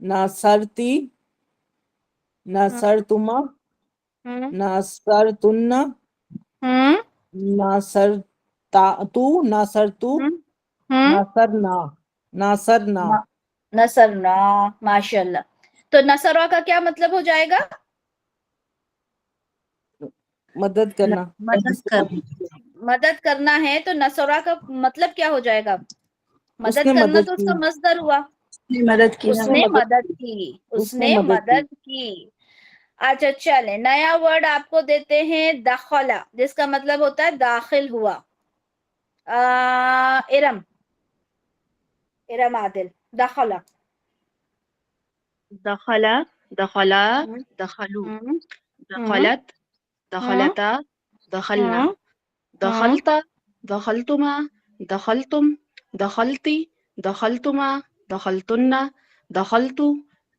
ناصرتی، ناصرتما، ناصرتن، ناصرتو، ناصرتو، ناصرنا، ناصرنا. نصرنا. ماشاء اللہ. تو نصرہ کا کیا مطلب ہو جائے گا؟ مدد کرنا. مدد کرنا. مدد کرنا ہے تو نصرہ کا مطلب کیا ہو جائے گا؟ اس مدد نے کرنا مدد تو اس کی، کا مصدر ہوا. نے مدد کی. اس اس نے نے مدد مدد کی، کی، اس اس نے نے مدد کی. مدد کی. اچھا چلے، نیا ورڈ آپ کو دیتے ہیں دخلا، جس کا مطلب ہوتا ہے داخل ہوا. ارم، ارم عادل، دخلا. دخل، دخلا، دخلوا، دخلت، دخلتا دخلنا دخلت دخلتما دخلتم دخلتی دخلتما دخلتن دخلت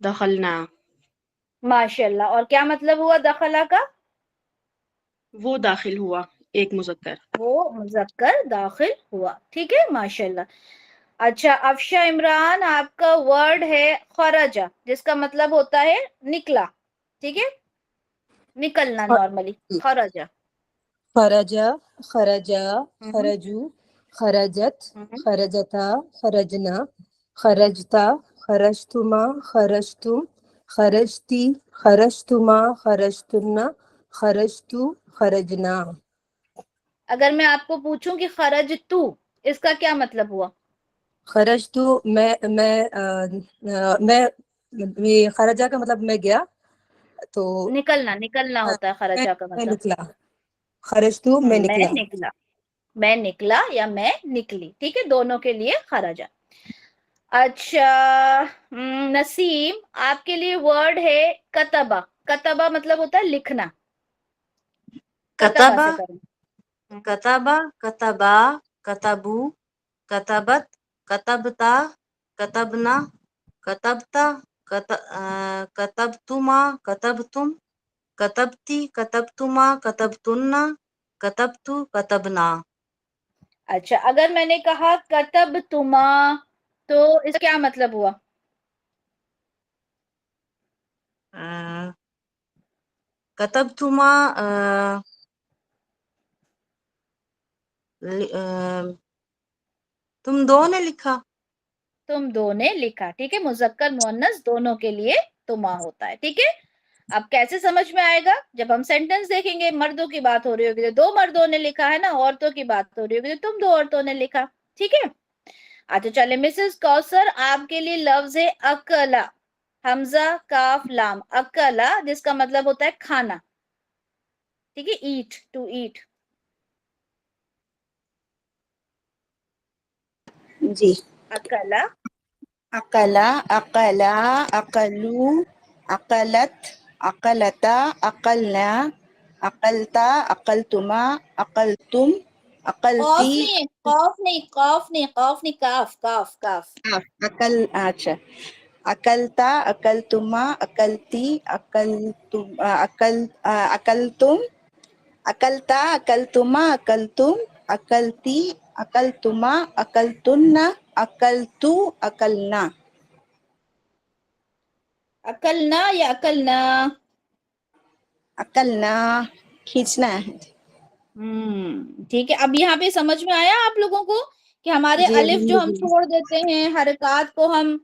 دخلنا. ماشاءاللہ. اور کیا مطلب ہوا دخلا کا؟ وہ داخل ہوا، ایک مذکر. وہ مذکر داخل ہوا. ٹھیک ہے، ماشاءاللہ. اچھا افشا عمران، آپ کا ورڈ ہے خرجہ، جس کا مطلب ہوتا ہے نکلا. ٹھیک ہے، نکلنا نارملی. خرجہ خرجا، خرجا، خرجو، خرجت، خرجتا، خرجنا، خرجتا، خرجتما، خرجتم، خرجتی، خرجتما، خرجتن، خرجتو، خرجنا. اگر میں آپ کو پوچھوں کہ خرج تو، اس کا کیا مطلب ہوا؟ خرجتو میں یہ خرجا کا مطلب میں گیا، تو نکلنا ہوتا ہے خرجہ کا میں مطلب. نکلا. خرجتو میں نکلا. میں نکلا یا میں نکلی. ٹھیک ہے، دونوں کے لیے خرجہ. اچھا نسیم، آپ کے لیے ورڈ ہے کتبہ. کتبہ مطلب ہوتا ہے لکھنا. کتبہ، سے کریں. کتبہ، کتبا، کتبو، کتبت، کتبتا، کتبنا، کتبتا، کتبتما، کتبتم، کتبتی، کتبتما، کتبتن، کتبتو، کتبنا. اچھا اگر میں نے کہا کتبتما، تو اس کا کیا مطلب ہوا؟ کتبتما تم دو نے لکھا. تم دو نے لکھا. ٹھیک ہے، مذکر مؤنث دونوں کے لیے تما ہوتا ہے. ٹھیک ہے، اب کیسے سمجھ میں آئے گا؟ جب ہم سینٹنس دیکھیں گے، مردوں کی بات ہو رہی ہوگی تو دو مردوں نے لکھا ہے نا، عورتوں کی بات ہو رہی ہوگی تو تم دو عورتوں نے لکھا. ٹھیک ہے. اچھا چلے مسز کوثر، آپ کے لیے لفظ ہے اکلا. حمزہ کاف لام، اکلا جس کا مطلب ہوتا ہے کھانا. ٹھیک ہے، ایٹ، ٹو ایٹ. جی. اکلا، اقلا، اقلا، اقلو، اقلت، اقلتا، اقلنا، اقلتا، اقلتما، اقلتم، اقلتی. قاف نہیں، کاف کاف کاف. اچھا. اکلتا، اکلتما، اکلتی، اکلتم، اکلتا، اکلتما، اکلتم، اکلتی، اکلتما، اکلتن، اکلتو، اکلنا. اکلنا یا اکلنا؟ اکلنا، کھینچنا ہے. ٹھیک ہے. اب یہاں پہ سمجھ میں آیا آپ لوگوں کو کہ ہمارے جی الف جو ہم چھوڑ دیتے ہیں، حرکات کو ہم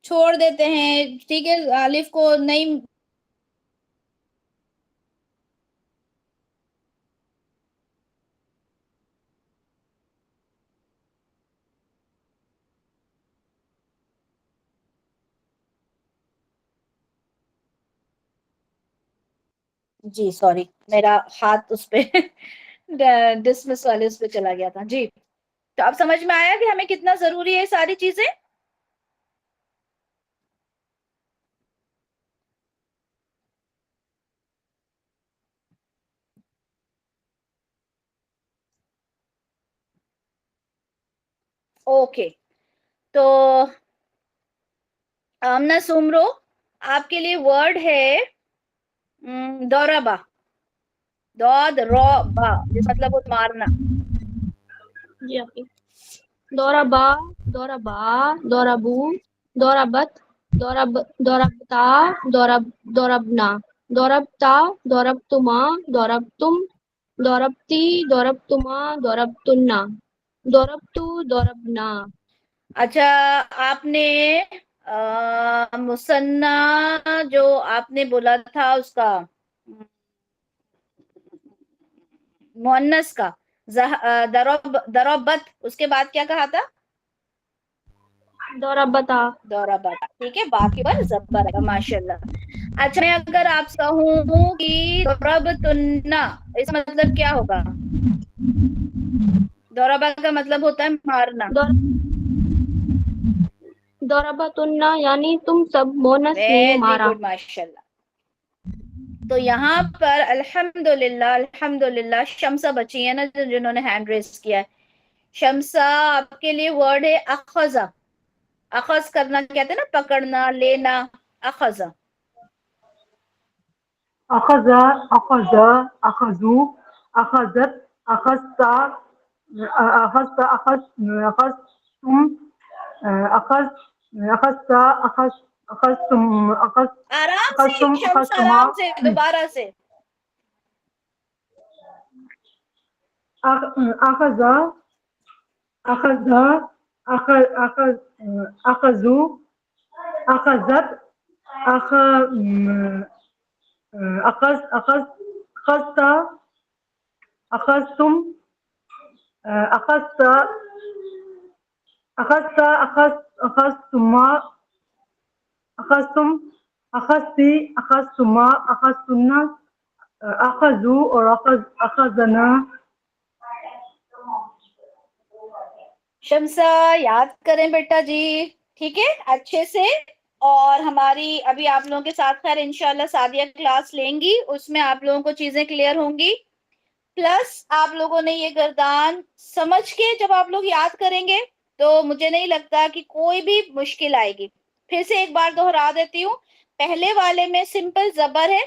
چھوڑ دیتے ہیں. ٹھیک ہے، الف کو نہیں. جی سوری، میرا ہاتھ اس پہ ڈسمس والے اس پہ چلا گیا تھا. جی تو اب سمجھ میں آیا کہ ہمیں کتنا ضروری ہے یہ ساری چیزیں. اوکے. تو آمنہ سمرو، آپ کے لیے ورڈ ہے دوربا. دود رو با جس مطلب وہ مارنا. جی آپ کی دوربا، دوربا، دوربو، دوربت، دوربتا، دوربنا، دوربتا، دوربتما، دوربتم، دوربتی، دوربتما، دوربتنا، دوربتو، دوربنا. اچھا آپ نے مثنیٰ جو آپ نے بولا تھا اس کا مؤنث کا دربت، اس کے بعد کیا کہا تھا؟ دوربتا. دوربتا. ٹھیک ہے، باقی پر زبر ہے. ماشاءاللہ. اچھا میں اگر آپ سے کہوں کہ دوربتنا، اس مطلب کیا ہوگا؟ دوربا کا مطلب ہوتا ہے مارنا. دوربتنا یعنی تم سب مونس نے ویری مارا. گڈ، ماشاءاللہ. تو یہاں پر الحمدللہ شمسہ بچی ہے نا جنہوں نے ہینڈ ریز کیا ہے. شمسہ آپ کے لیے ورڈ ہے اخذا. اخذ کرنا کہتے ہیں نا پکڑنا لینا. اخذا. أخذ أخذ أخذوا أخذت أخذت أخذت أخذتم أخذت أخذتم آرام سے أخذتم شمس أخذتما آرام سے دوبارہ سے. أخذ أخذ أخذوا أخذت أخذت أخذتم أخذتما أخذتم أخذتي أخذتما أخذتن أخذوا اور أخذنا. شمسہ یاد کریں بیٹا جی, ٹھیک ہے اچھے سے. اور ہماری ابھی آپ لوگوں کے ساتھ خیر انشاءاللہ سعدیہ کلاس لیں گی, اس میں آپ لوگوں کو چیزیں کلیئر ہوں گی. پلس آپ لوگوں نے یہ گردان سمجھ کے جب آپ لوگ یاد کریں گے تو مجھے نہیں لگتا کہ کوئی بھی مشکل آئے گی. پھر سے ایک بار دوہرا دیتی ہوں. پہلے والے میں سمپل زبر ہے,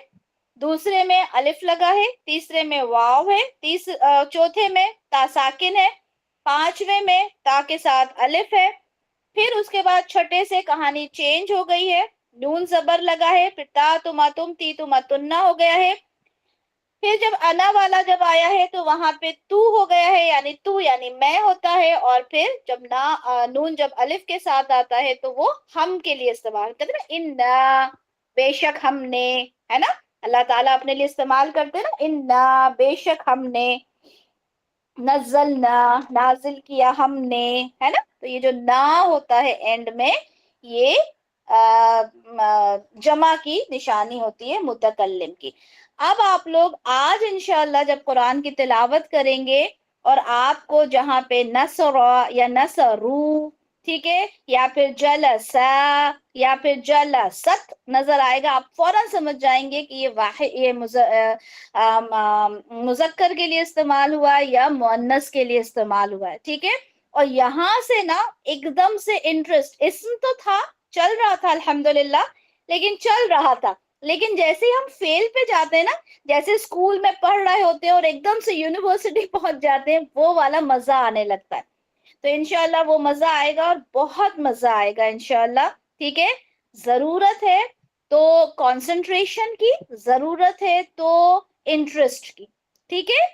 دوسرے میں الف لگا ہے, تیسرے میں واو ہے, چوتھے میں تا ساکن ہے, پانچویں میں تا کے ساتھ الف ہے. پھر اس کے بعد چھٹے سے کہانی چینج ہو گئی ہے, نون زبر لگا ہے, پھر تا تما تم تی تما تننا ہو گیا ہے. پھر جب انا والا جب آیا ہے تو وہاں پہ تو ہو گیا ہے, یعنی تو یعنی میں ہوتا ہے. اور پھر جب نون جب الف کے ساتھ آتا ہے تو وہ ہم کے لیے استعمال کرتے نا, انا بے شک ہم نے, ہے نا. اللہ تعالیٰ اپنے لیے استعمال کرتے نا, انا بے شک ہم نے, نزلنا نازل کیا ہم نے, ہے نا. تو یہ جو نا ہوتا ہے اینڈ میں, یہ جمع کی نشانی ہوتی ہے متکلم کی. اب آپ لوگ آج انشاءاللہ جب قرآن کی تلاوت کریں گے اور آپ کو جہاں پہ نصر یا نصرو, ٹھیک ہے, یا پھر جلسا یا پھر جلست نظر آئے گا, آپ فوراً سمجھ جائیں گے کہ یہ واحد یہ مذکر کے لیے استعمال ہوا ہے یا مؤنث کے لیے استعمال ہوا ہے, ٹھیک ہے. اور یہاں سے نا ایک دم سے انٹرسٹ, اسم تو تھا چل رہا تھا الحمدللہ, لیکن چل رہا تھا, لیکن جیسے ہی ہم فیل پہ جاتے ہیں نا, جیسے اسکول میں پڑھ رہے ہوتے ہیں اور ایک دم سے یونیورسٹی پہنچ جاتے ہیں, وہ والا مزہ آنے لگتا ہے. تو انشاءاللہ وہ مزہ آئے گا اور بہت مزہ آئے گا انشاءاللہ, ٹھیک ہے. ضرورت ہے تو کنسنٹریشن کی, ضرورت ہے تو انٹرسٹ کی, ٹھیک ہے.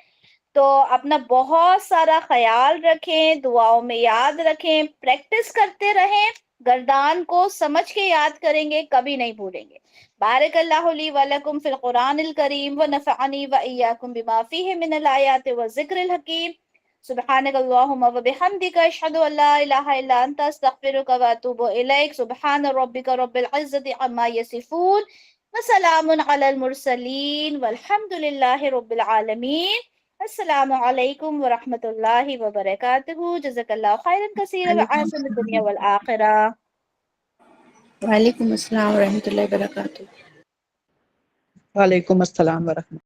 تو اپنا بہت سارا خیال رکھیں, دعاؤں میں یاد رکھیں, پریکٹس کرتے رہیں. گردان کو سمجھ کے یاد کریں گے, کبھی نہیں بھولیں گے. بارک اللہ لی ولکم فی القرآن الکریم ونفعنی وإیاکم بما فیہ من الآیات والذکر الحکیم. سبحانک اللہم وبحمدک اشہد ان لا الہ الا انت استغفرک واتوب الیک. سبحان ربک رب العزت عما یصفون وسلام علی المرسلین والحمد للہ رب العالمین. السلام علیکم ورحمۃ اللہ وبرکاتہ. جزاک اللہ خیرا کثیرا وأحسن الدنیا والآخرہ. وعلیکم السلام ورحمۃ اللہ وبرکاتہ. وعلیکم السلام ورحمۃ